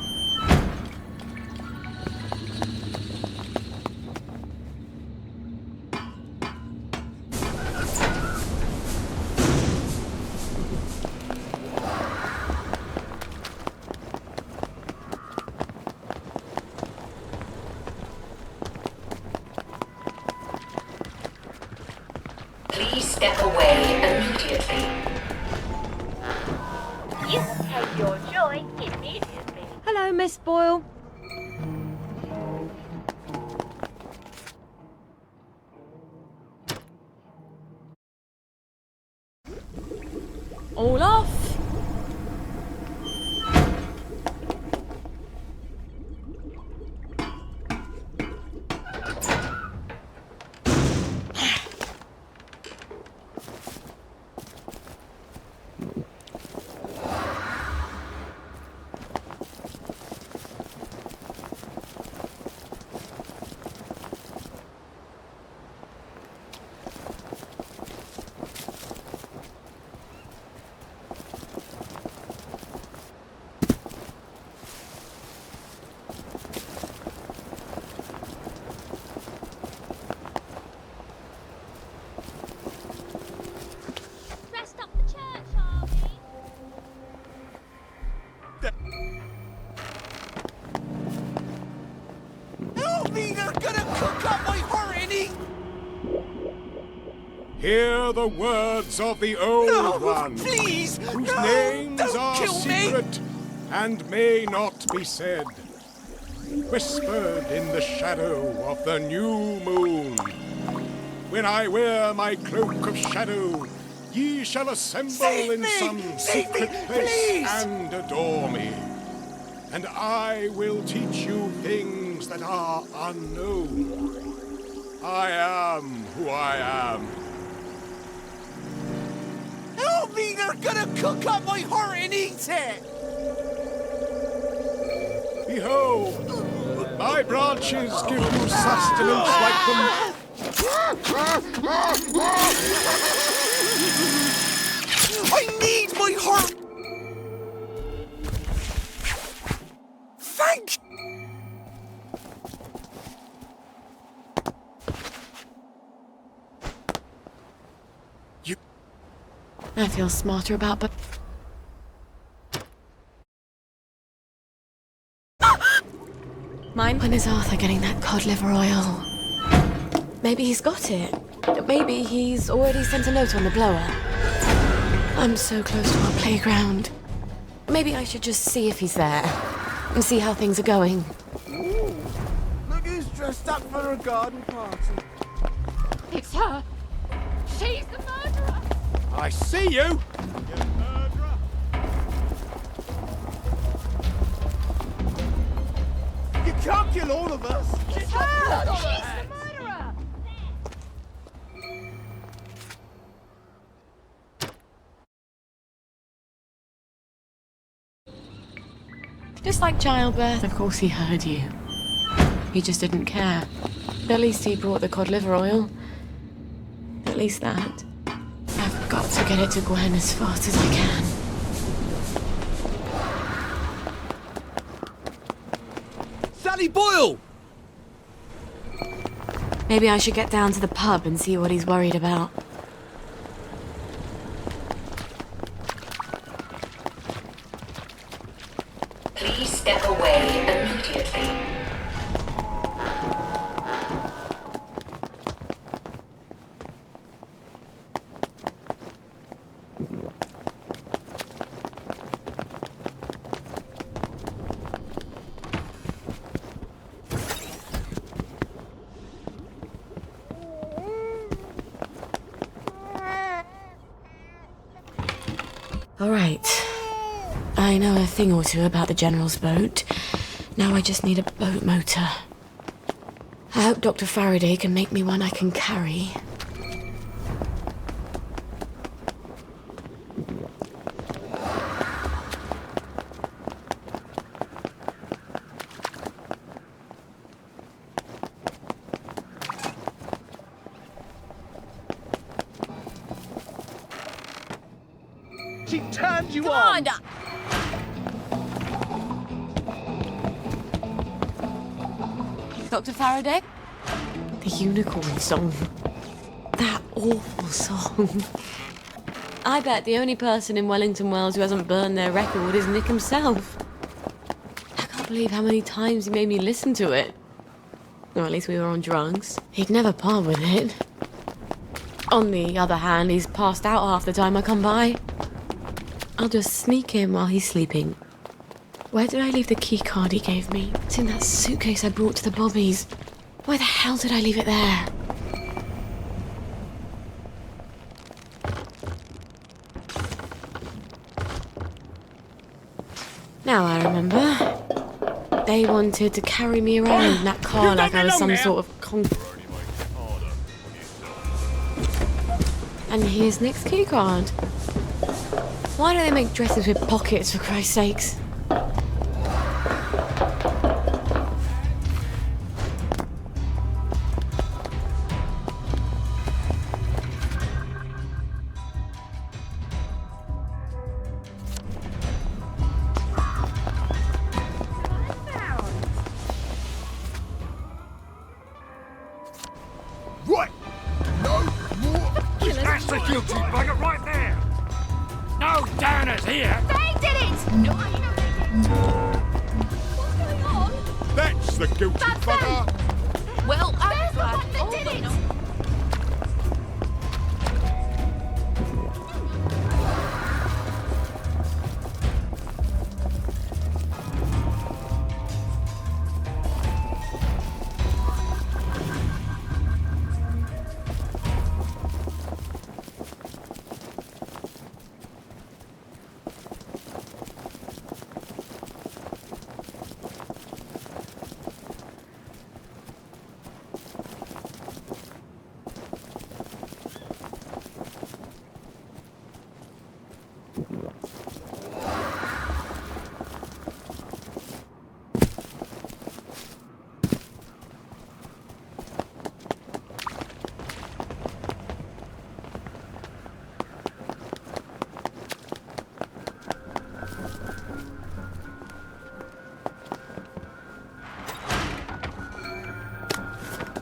Please step away immediately. You can take your joy immediately. Hello, Miss Boyle. All off. Rest up the church, Harvey. Help me, they're gonna cook up my heart and eat! Hear the words of the Old One, please! whose No, names don't are kill me. secret and may not be said, whispered in the shadow of the new moon. When I wear my cloak of shadow, ye shall assemble in some secret place and adore me. And I will teach you things that are unknown. I am who I am. Help me, they're gonna cook up my heart and eat it! Behold, my branches give you sustenance like them. I need my heart! Thank you. I feel smarter about but Mine. When is Arthur getting that cod liver oil? Maybe he's got it. Maybe he's already sent a note on the blower. I'm so close to our playground. Maybe I should just see if he's there and see how things are going. Ooh, look who's dressed up for a garden party. It's her. She's the murderer. I see you. You murderer. You can't kill all of us. She's her. She's the murderer. Just like childbirth. Of course he heard you. He just didn't care. At least he brought the cod liver oil. At least that. I've got to get it to Gwen as fast as I can. Sally Boyle! Maybe I should get down to the pub and see what he's worried about. Please step away immediately. All right. I know a thing or two about the General's boat. Now I just need a boat motor. I hope Dr. Faraday can make me one I can carry. She turned you on! Dr. Faraday? The unicorn song. That awful song. I bet the only person in Wellington Wells who hasn't burned their record is Nick himself. I can't believe how many times he made me listen to it. Or at least we were on drugs. He'd never part with it. On the other hand, he's passed out half the time I come by. I'll just sneak in while he's sleeping. Where did I leave the key card he gave me? It's in that suitcase I brought to the Bobbies. Why the hell did I leave it there? Now I remember. They wanted to carry me around in that car like I was some sort of And here's Nick's key card. Why don't they make dresses with pockets, for Christ's sakes? Right! No more! That's the guilty bugger right there! No downers here! They did it! No, I know they did. What's going on? That's the guilty bugger! Well, I'm glad they did it!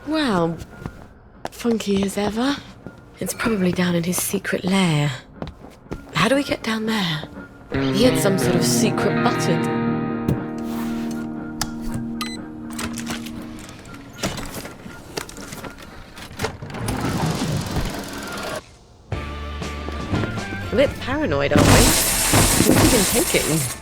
Well, funky as ever. It's probably down in his secret lair. How do we get down there? He had some sort of secret button. A bit paranoid, aren't we? What have we been thinking?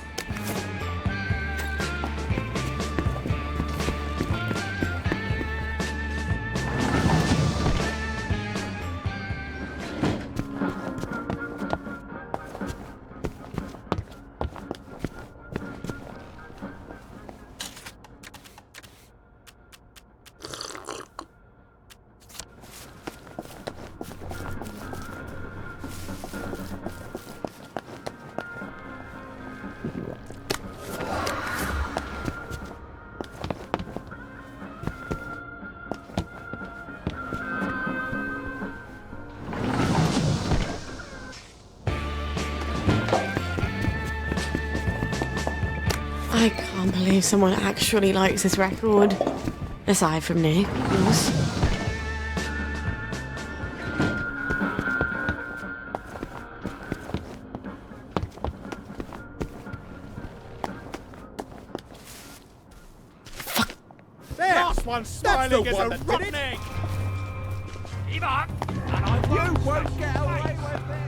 believe someone actually likes this record. Aside from Nick, of course. Last one smiling as a redneck. Give up, and I won't get away with it.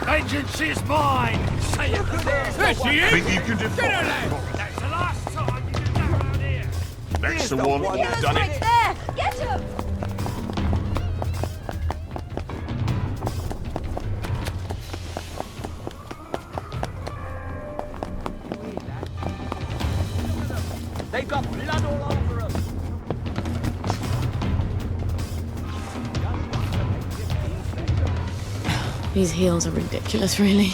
Vengeance is mine. Say it. There she is. Think you can defend Get her there. That's the last time you did that around here. That's the one who's done it. There! Get him! They've got blood all over them. These heels are ridiculous, really.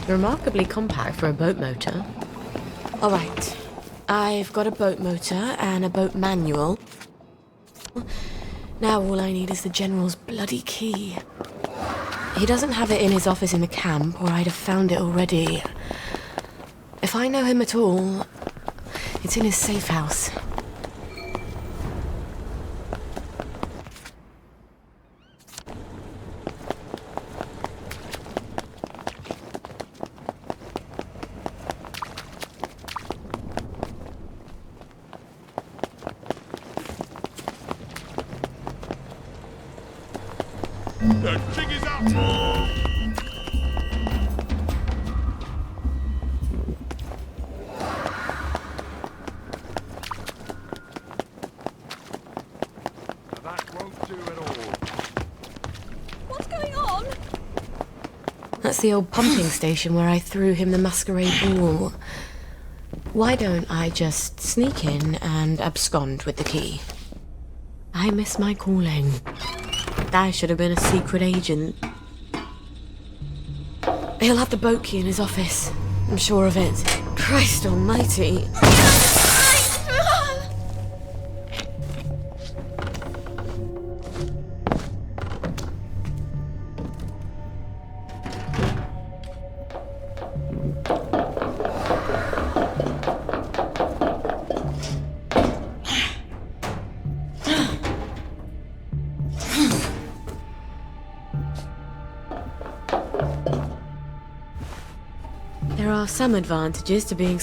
Remarkably compact for a boat motor. Alright, I've got a boat motor and a boat manual. Now all I need is the General's bloody key. He doesn't have it in his office in the camp, or I'd have found it already. If I know him at all, it's in his safe house. The jig is up. That won't do at all. What's going on? That's the old pumping station where I threw him the masquerade ball. Why don't I just sneak in and abscond with the key? I miss my calling. I should have been a secret agent. He'll have the boat key in his office. I'm sure of it. Christ almighty. There are some advantages to being...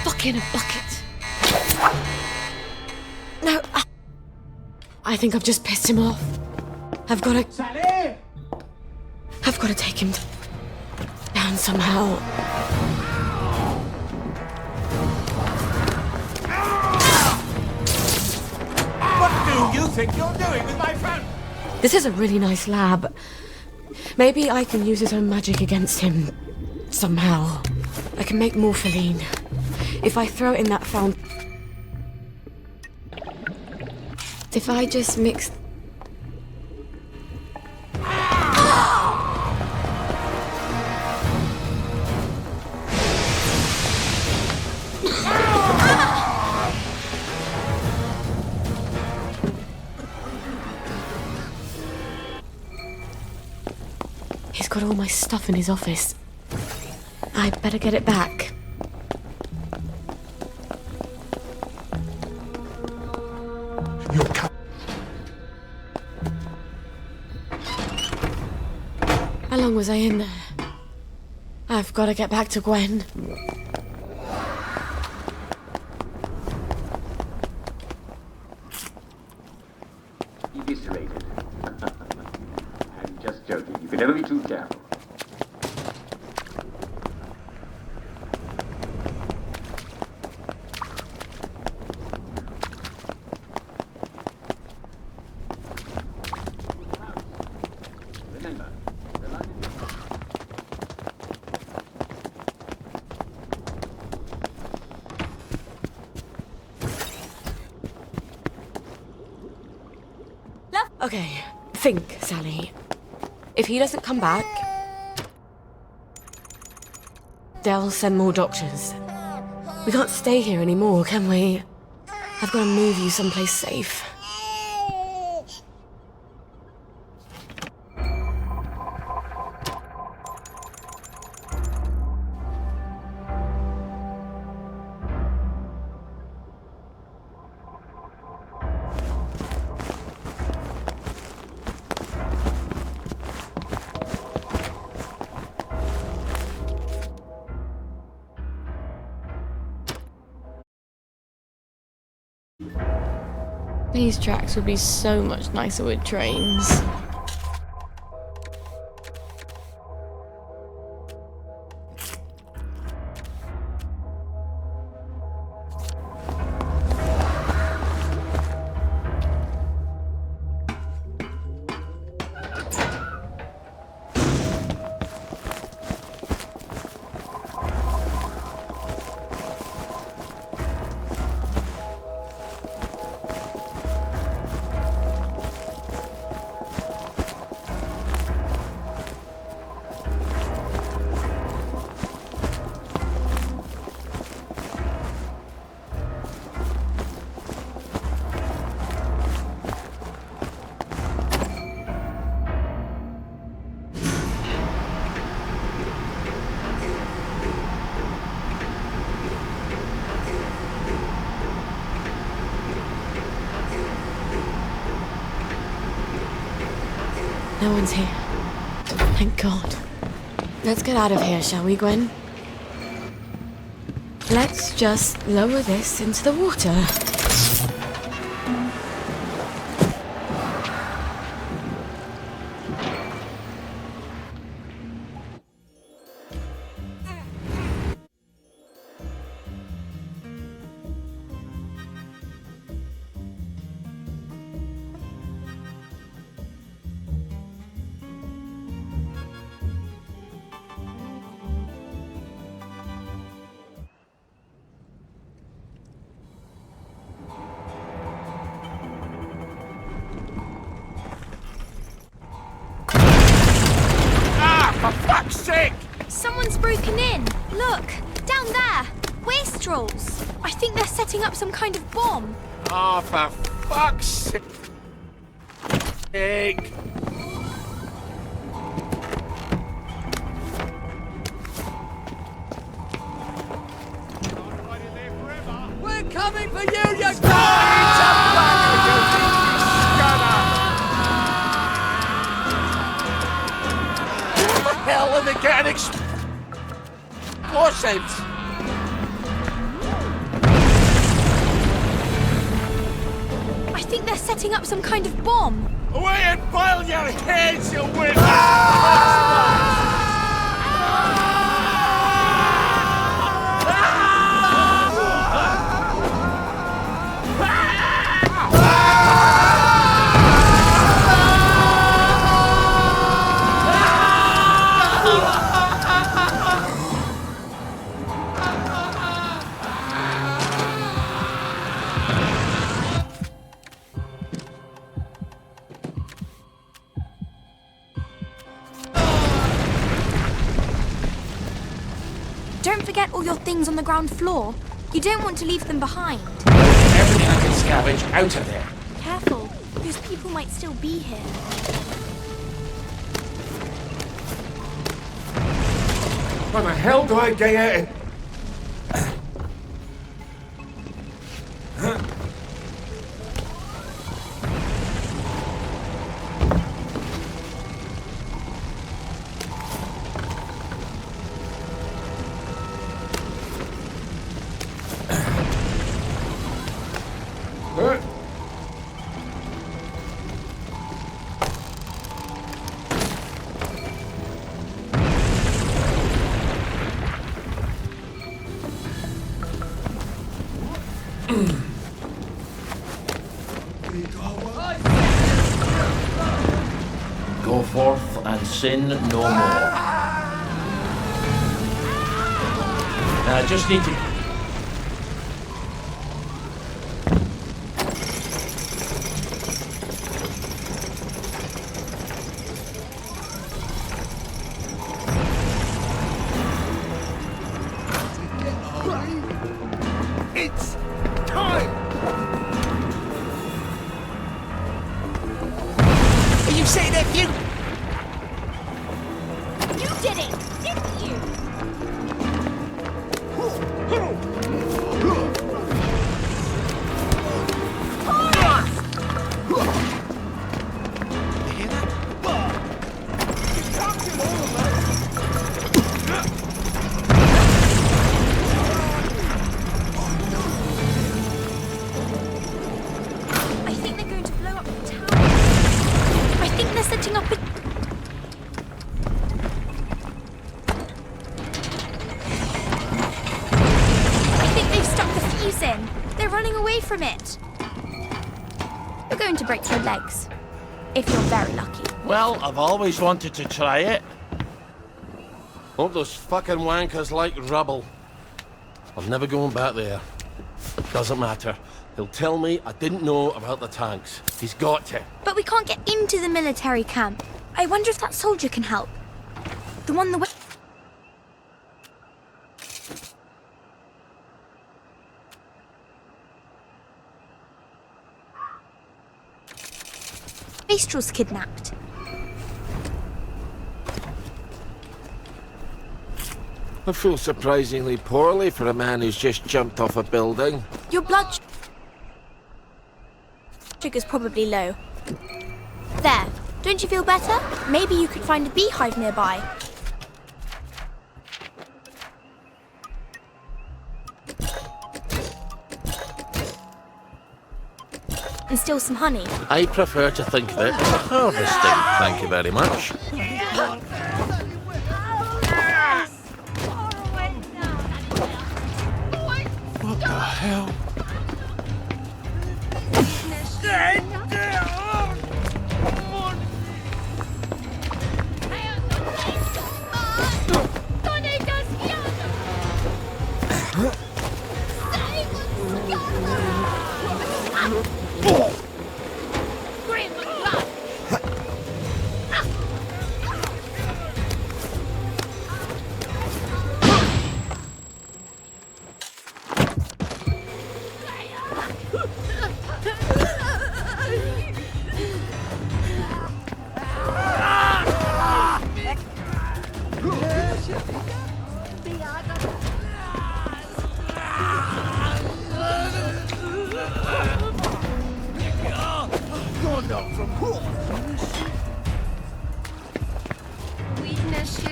Fucking a bucket. No, I think I've just pissed him off. I've got to... Sally! I've got to take him down somehow. What do you think you're doing with my phone? This is a really nice lab. Maybe I can use his own magic against him. Somehow. I can make morpholine. If I throw it in that fountain... If I just mix... He's got all my stuff in his office. I'd better get it back. How long was I in there? I've got to get back to Gwen. Eviscerated. I'm just joking. You can never be too careful. Okay, think, Sally. If he doesn't come back, they'll send more doctors. We can't stay here anymore, can we? I've got to move you someplace safe. These tracks would be so much nicer with trains. No one's here. Thank God. Let's get out of here, shall we, Gwen? Let's just lower this into the water. Someone's broken in. Look, down there. Wastrels. I think they're setting up some kind of bomb. Oh, for fuck's sake. We're coming for you, you scunner! Hell are they getting explosives? I think they're setting up some kind of bomb. Away and boil your heads, you win! Don't forget all your things on the ground floor. You don't want to leave them behind. Everything I can scavenge out of there. Careful, those people might still be here. How the hell do I get out of... Go forth and sin no more. I just need to... It's time! Are you saying that you? You did it, didn't you? I think they're going to blow up the tower. I think they're setting up a... I think they've stuck the fuse in. They're running away from it. You're going to break your legs. If you're very lucky. Well, I've always wanted to try it. Hope those fucking wankers like rubble. I'm never going back there. Doesn't matter. He'll tell me I didn't know about the tanks. He's got to. But we can't get into the military camp. I wonder if that soldier can help. The one the way... Wastrel's kidnapped. I feel surprisingly poorly for a man who's just jumped off a building. Your blood sugar's probably low. There. Don't you feel better? Maybe you could find a beehive nearby. And steal some honey. I prefer to think of it as harvesting, thank you very much. What the hell?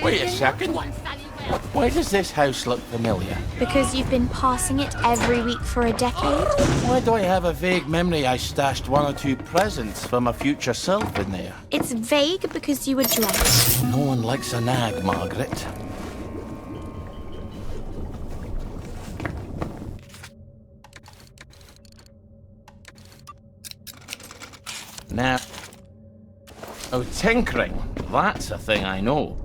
Wait a second. Why does this house look familiar? Because you've been passing it every week for a decade? Why do I have a vague memory I stashed 1 or 2 presents for my future self in there? It's vague because you were drunk. No one likes a nag, Margaret. Now, oh, tinkering. That's a thing I know.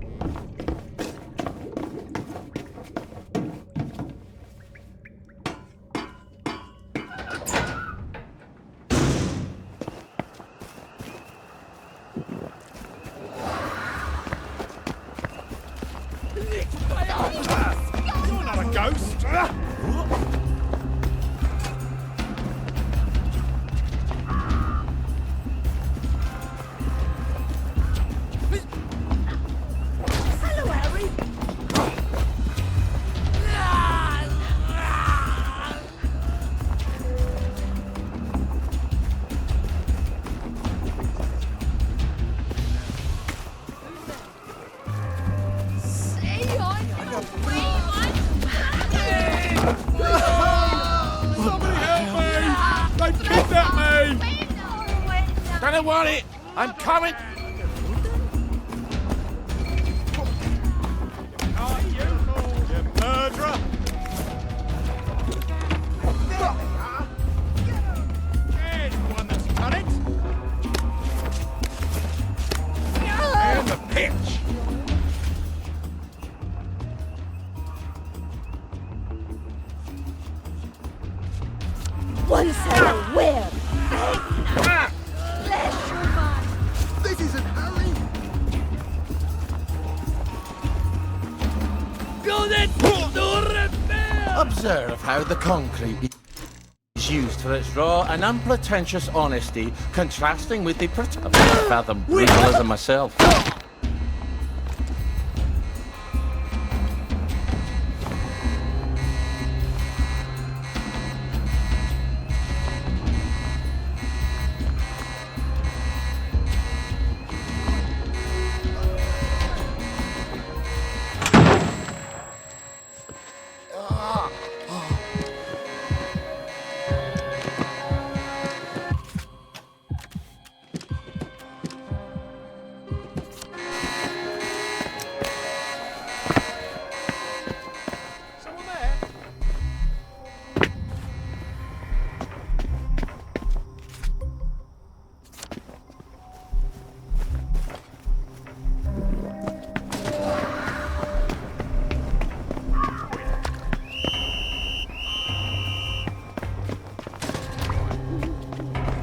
You're not a ghost! Hello, Harry! Somebody help me! They've kidnapped me! Don't worry, I'm coming. You murderer! There's one that's done it! And the pitch! Once I will. This isn't Harry! Build it to repair! Observe how the concrete is used for its raw and unpretentious honesty, contrasting with the fathom realism myself.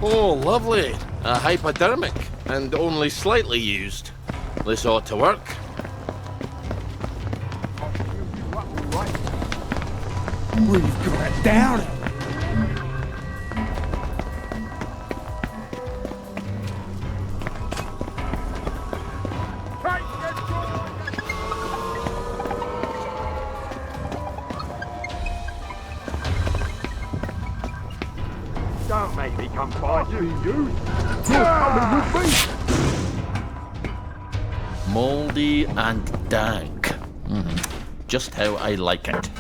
Oh, lovely. A hypodermic, and only slightly used. This ought to work. We've got it down. Don't make me come find you. You're coming with me. Mouldy and dank. Just how I like it.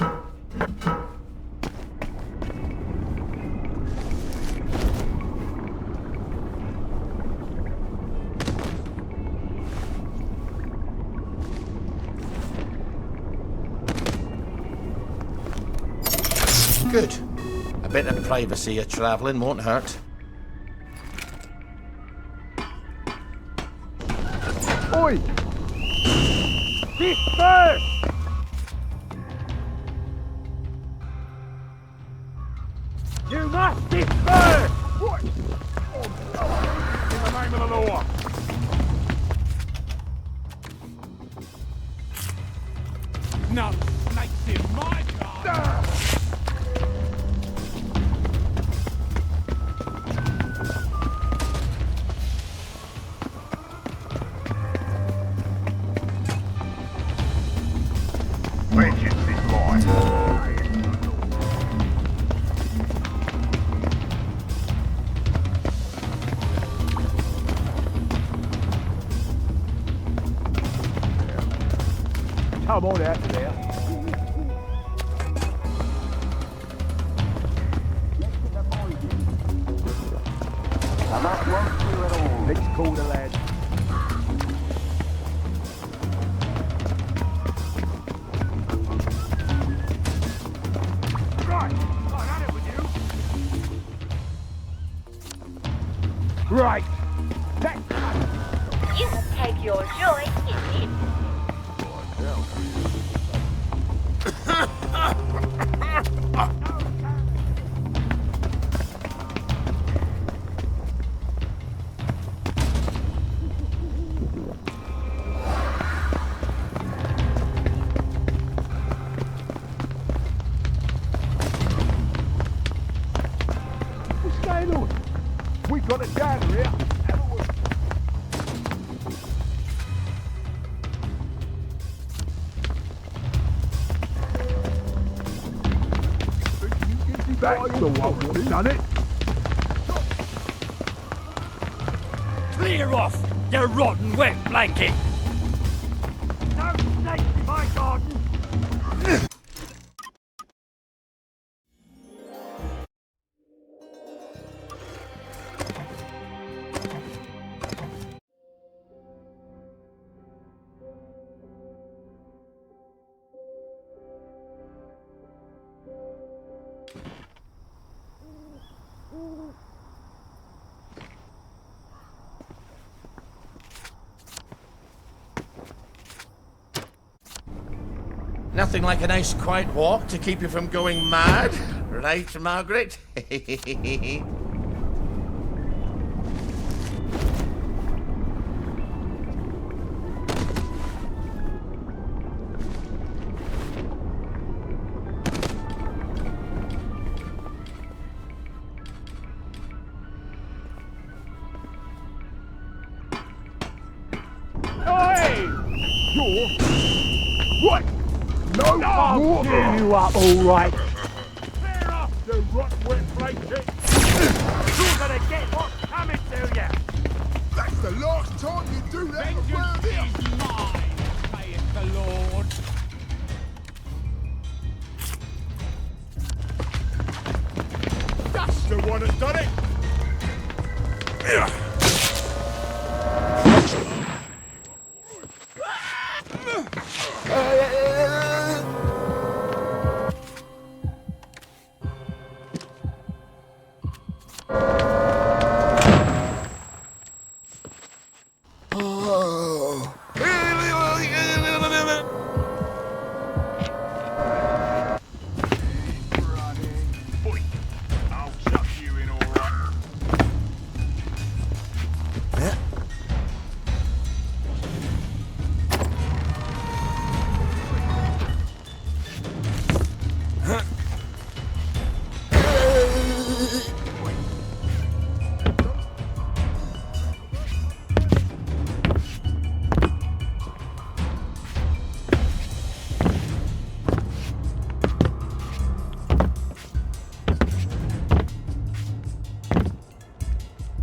Good. A bit of privacy of travelling won't hurt. Oi! Disperse! You must disperse! What? Oh, in the name of the law! No snakes in my car! Vengeance is mine. Come on out there. I'm not want you at all. Let's call the lad. Right. You take your joy in it. What's going on? We've got it down here. Have a look. That's the one who's done it. Clear off, you rotten wet blanket! No snakes in my garden. Nothing like a nice quiet walk to keep you from going mad, right, Margaret? door. Right. No I'll more. do you up all right. Clear off, you rot-wet blanket. You're gonna get what's coming to you. That's the last time you do that around here. Vengeance is mine, saith the Lord. That's the one that done it. I'll chuck you in all right.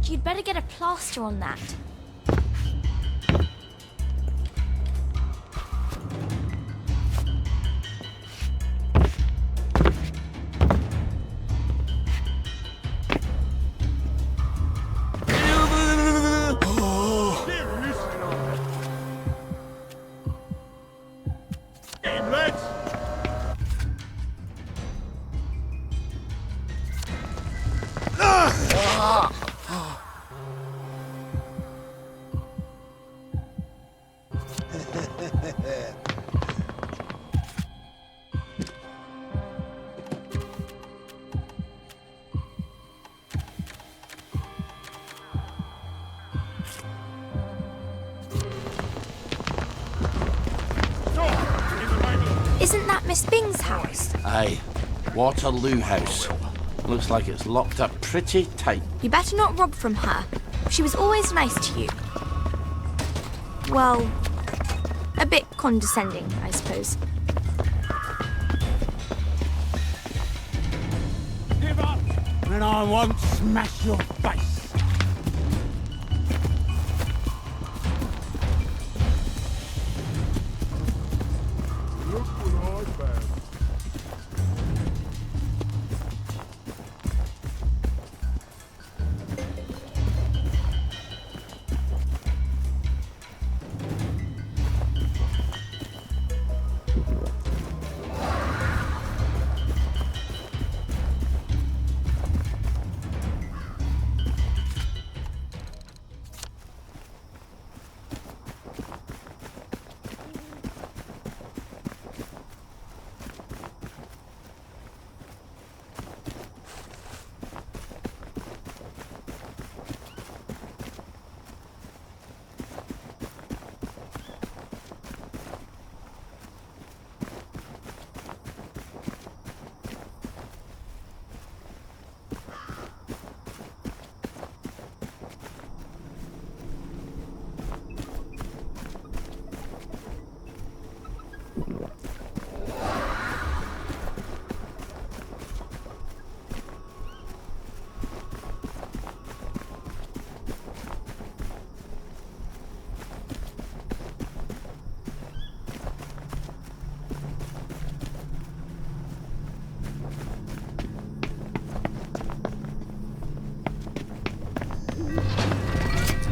You'd better get a plaster on that. Get him, lads. Isn't that Miss Bing's house? Aye. Waterloo House. Looks like it's locked up pretty tight. You better not rob from her. She was always nice to you. Well, a bit condescending, I suppose. Give up, and I won't smash your face. Look what I found.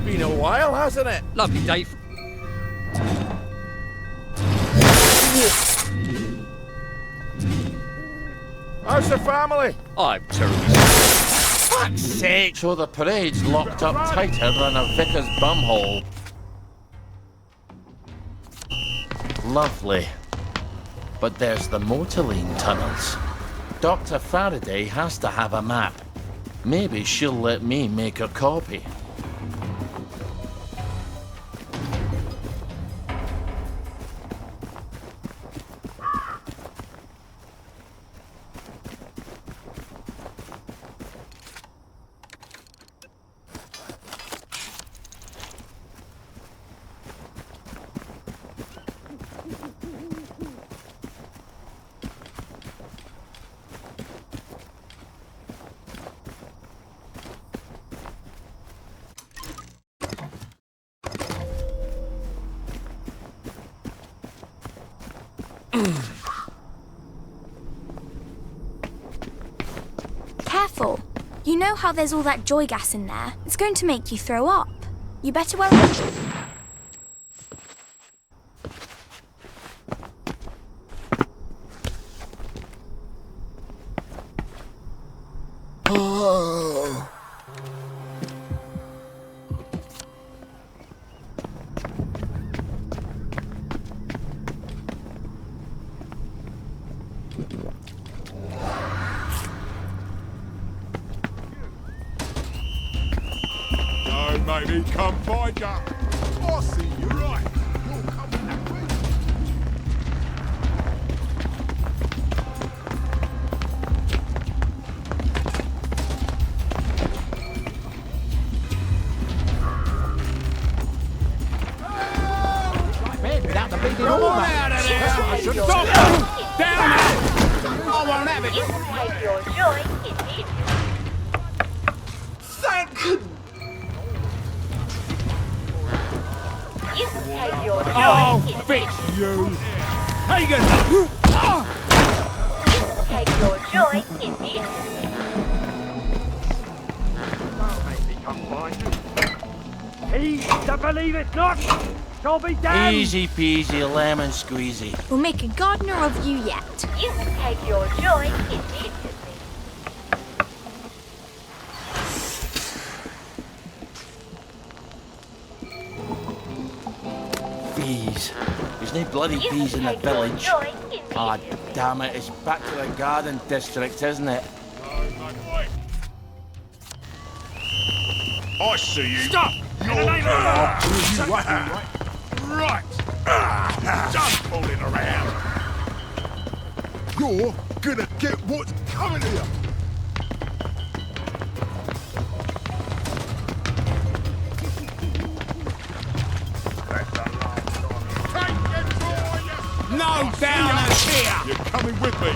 Been a while, hasn't it? Lovely day. How's the family? I'm terribly. Fuck's sake! So the parade's locked up tighter than a vicar's bumhole. Lovely. But there's the motorlane tunnels. Dr. Faraday has to have a map. Maybe she'll let me make a copy. Careful. You know how there's all that joy gas in there? It's going to make you throw up. You better wear Oh. No, matey, come find ya. I see you right. You're coming that way. Without the bleeding all out of there! I should stop! Down there! I won't have it! Take your joy in it. Thank you. You take your joy Oh, in fix you! Hagen! Take your joy in it. Come find you. Easy to believe it not. Shall be damned. Easy peasy, lemon squeezy. We'll make a gardener of you yet. You take your joy immediately. Bees. There's no bloody bees in the village. Ah, damn it, it's back to the garden district, isn't it? I see you. Stop! You're right. Just fooling around. You're gonna get what's coming here. No downers here! You're coming with me.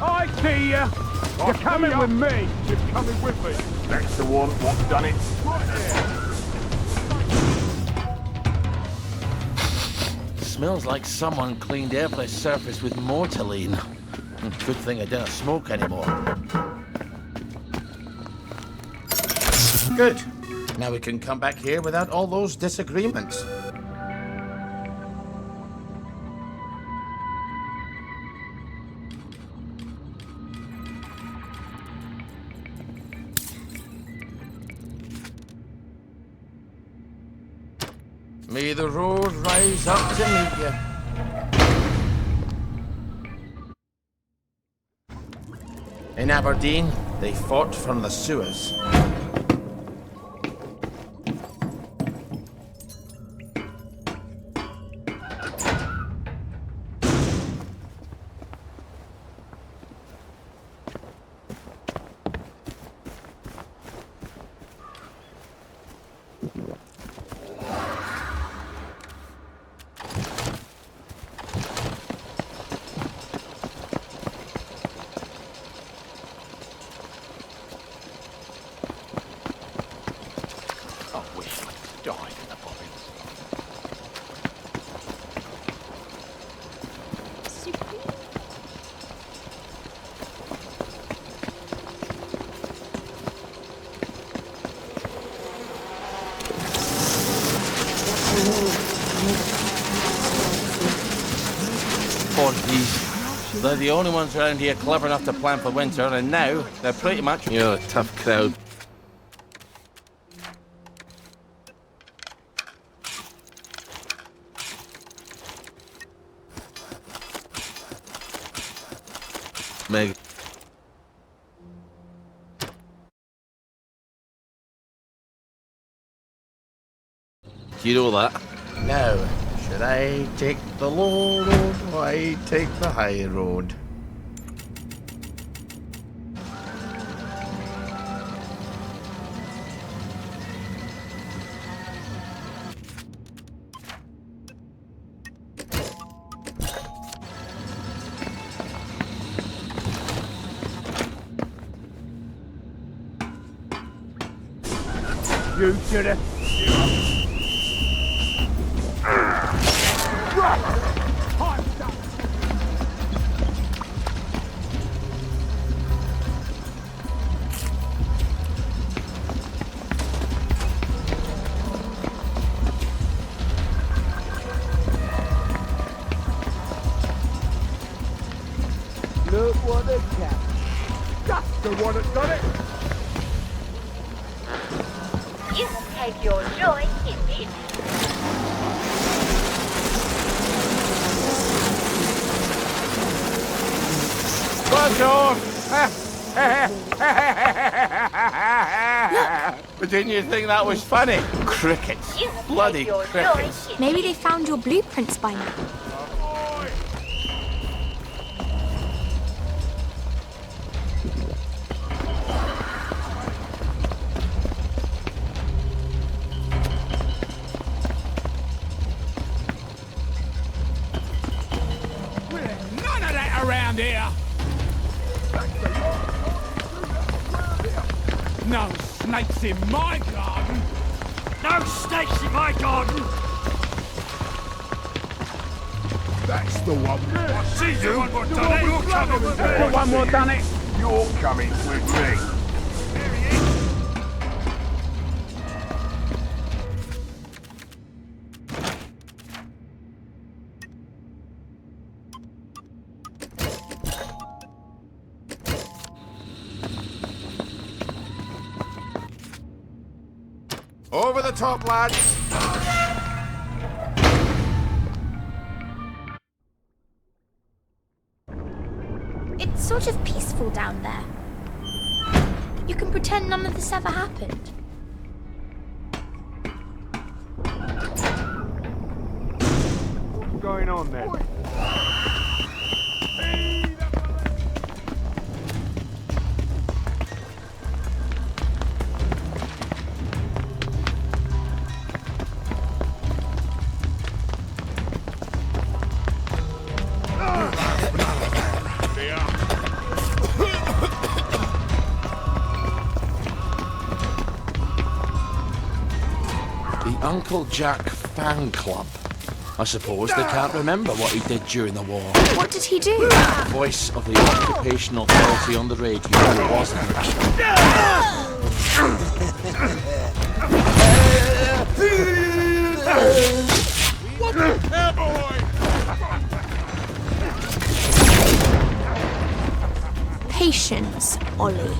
I see you. You're coming with me. You're coming with me. That's the one what's done it. Smells like someone cleaned every surface with mortaline. Good thing I don't smoke anymore. Good. Now we can come back here without all those disagreements. May the road rise up to meet you. In Aberdeen, they fought from the sewers. They're the only ones around here clever enough to plan for winter, and now they're pretty much... You're a tough crowd. Meg. Do you know that? No. Should I take the low road or I take the high road? You should have. one that counts. That's the one that done it. You will take your joy in it. Buzz off! But didn't you think that was funny? Crickets. Bloody crickets. Maybe they found your blueprints by now. None of that around here. No snakes in my garden. No snakes in my garden. That's the one. I see you. One more done it. You're coming with me. One more done it. You're coming with me. Over the top, lads. It's sort of peaceful down there. You can pretend none of this ever happened. What's going on then? Uncle Jack fan club. I suppose they can't remember what he did during the war. What did he do? Voice of the occupational authority on the radio, wasn't it? What the hell, boy? Patience, Ollie.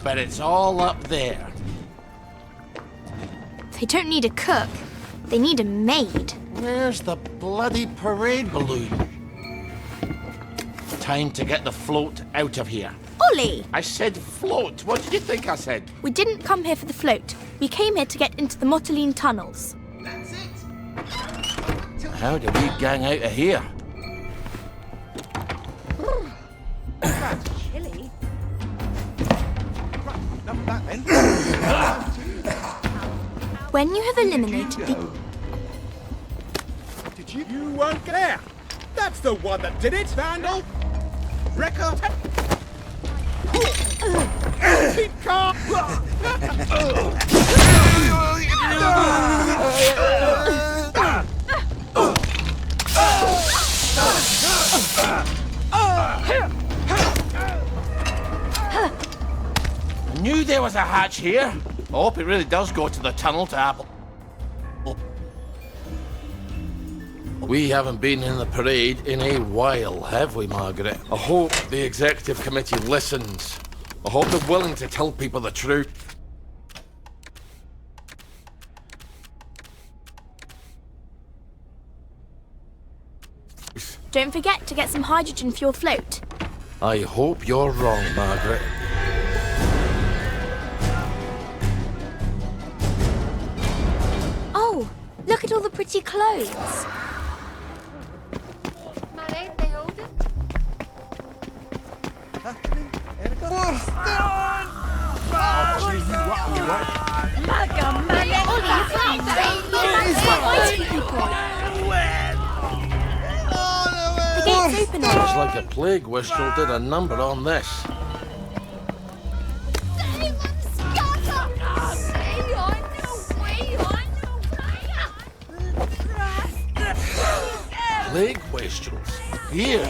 But it's all up there. They don't need a cook. They need a maid. Where's the bloody parade balloon? Time to get the float out of here. Ollie! I said float. What did you think I said? We didn't come here for the float. We came here to get into the Motoline tunnels. How do we gang out of here? Chilly. When you have eliminated the... Did you? You weren't there. That's the one that did it, Vandal. Wrecker. Keep calm. I knew there was a hatch here. I hope it really does go to the tunnel to Apple. We haven't been in the parade in a while, have we, Margaret? I hope the executive committee listens. I hope they're willing to tell people the truth. Don't forget to get some hydrogen for your float. I hope you're wrong, Margaret. Oh, look at all the pretty clothes. Looks like a plague whistle did a number on this. Plague wastrels? Here?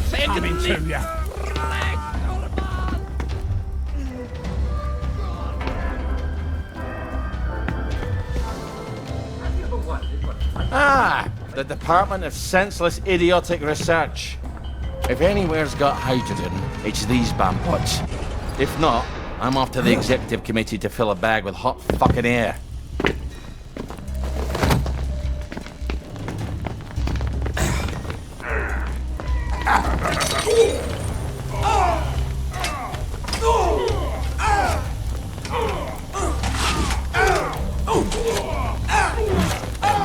Send him to you. Ah, the Department of Senseless Idiotic Research. If anywhere's got hydrogen, it's these bampots. If not, I'm off to the Executive Committee to fill a bag with hot fucking air.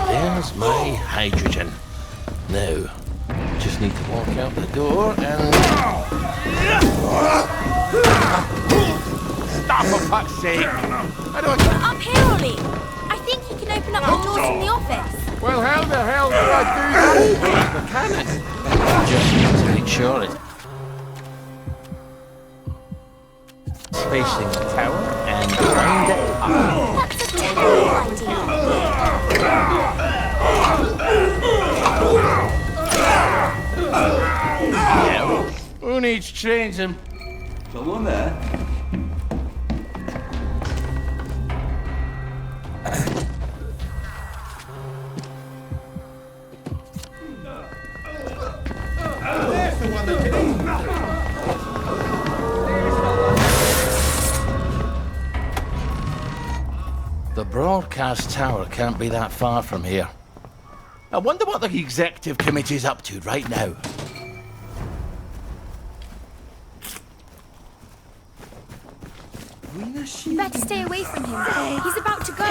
There's my hydrogen. Now, just need to walk out the door and... Stop, for fuck's sake! I don't... Up here, Ollie! I think he can open up the doors from the office. Well, how the hell do I do that? The cannon. Just need to make sure it's facing the tower and wind it up. That's a terrible idea. Yeah, who needs trains him? Someone there? There's the one that did it. The broadcast tower can't be that far from here. I wonder what the Executive Committee's up to right now. You better stay away from him. He's about to go.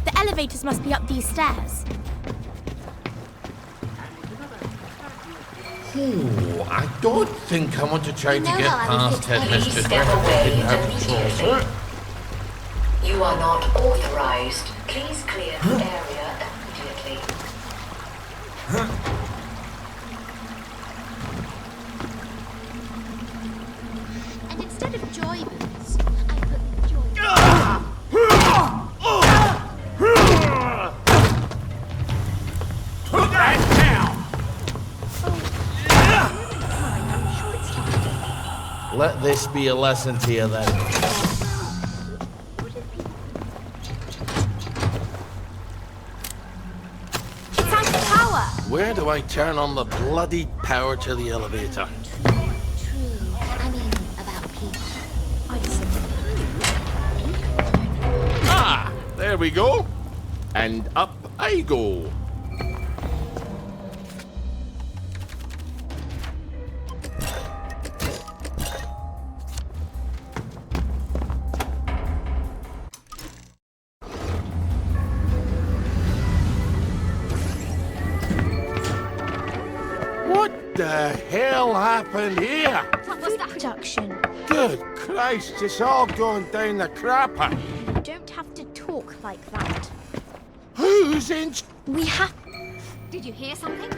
The elevators must be up these stairs. Oh, I don't think I want to try to No, get I was past Headmistress step Griffith. away Didn't have control. You are not authorized. Please clear the area immediately. And instead of joybirds, I put joy. Put that down! Let this be a lesson to you then. It's at the tower. Where do I turn on the bloody power to the elevator? True. I mean, about people. Ah, there we go. And up I go. What the hell happened here? What was that? Production. Good Christ, it's all going down the crapper. You don't have to talk like that. Who's in... We have... Did you hear something?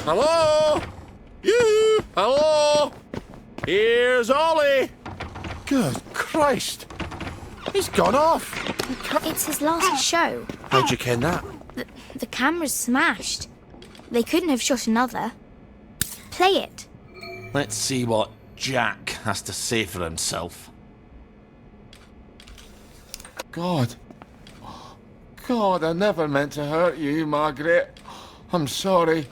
Hello? You? Hello? Here's Ollie. Good Christ. He's gone off. It's his last show. How'd you ken that? The camera's smashed. They couldn't have shot another. Play it. Let's see what Jack has to say for himself. God. God, I never meant to hurt you, Margaret. I'm sorry.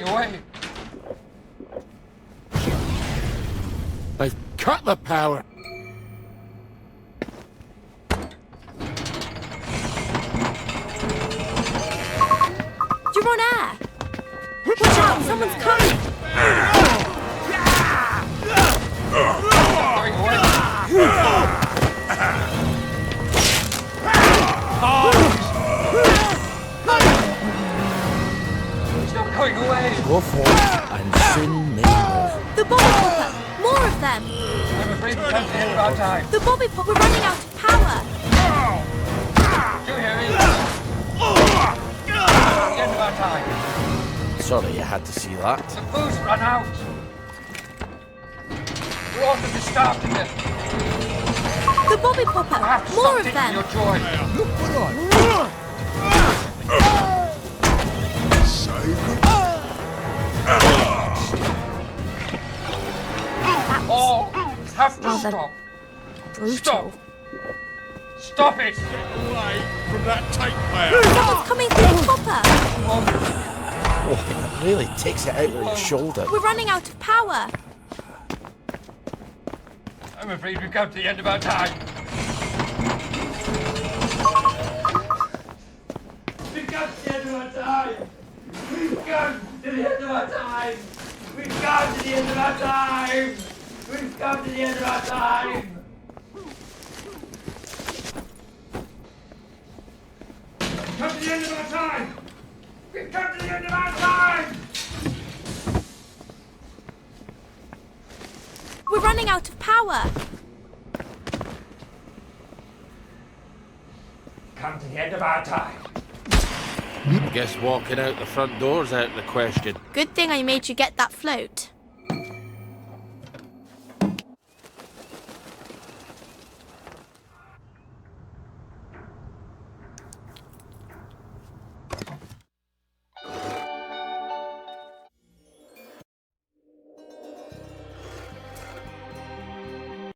going away. They've cut the power. You're on air. Watch out, someone's coming. Going away. It's not going away. Go forth and soon may live. The Bobby Popper. More of them. I'm afraid we can't end our time. The Bobby Popper, we're running out of power. Do you hear me? The end of our time. Sorry you had to see that. The boost ran out. You ought to start again. The Bobby Popper. More of them. Your joy. Look what All have to Rather stop. brutal. Stop. Stop it. Away from that tape player. Someone's coming through the popper. Oh, it really takes it out of your shoulder. We're running out of power. I'm afraid we've come to the end of our time. We've come to the end of our time. We've come to the end of our time. We've come to the end of our time. We've come to the end of our time. Come to the end of our time. We've come to the end of our time. We're running out of power. Come to the end of our time. I guess walking out the front door's out of the question. Good thing I made you get that float.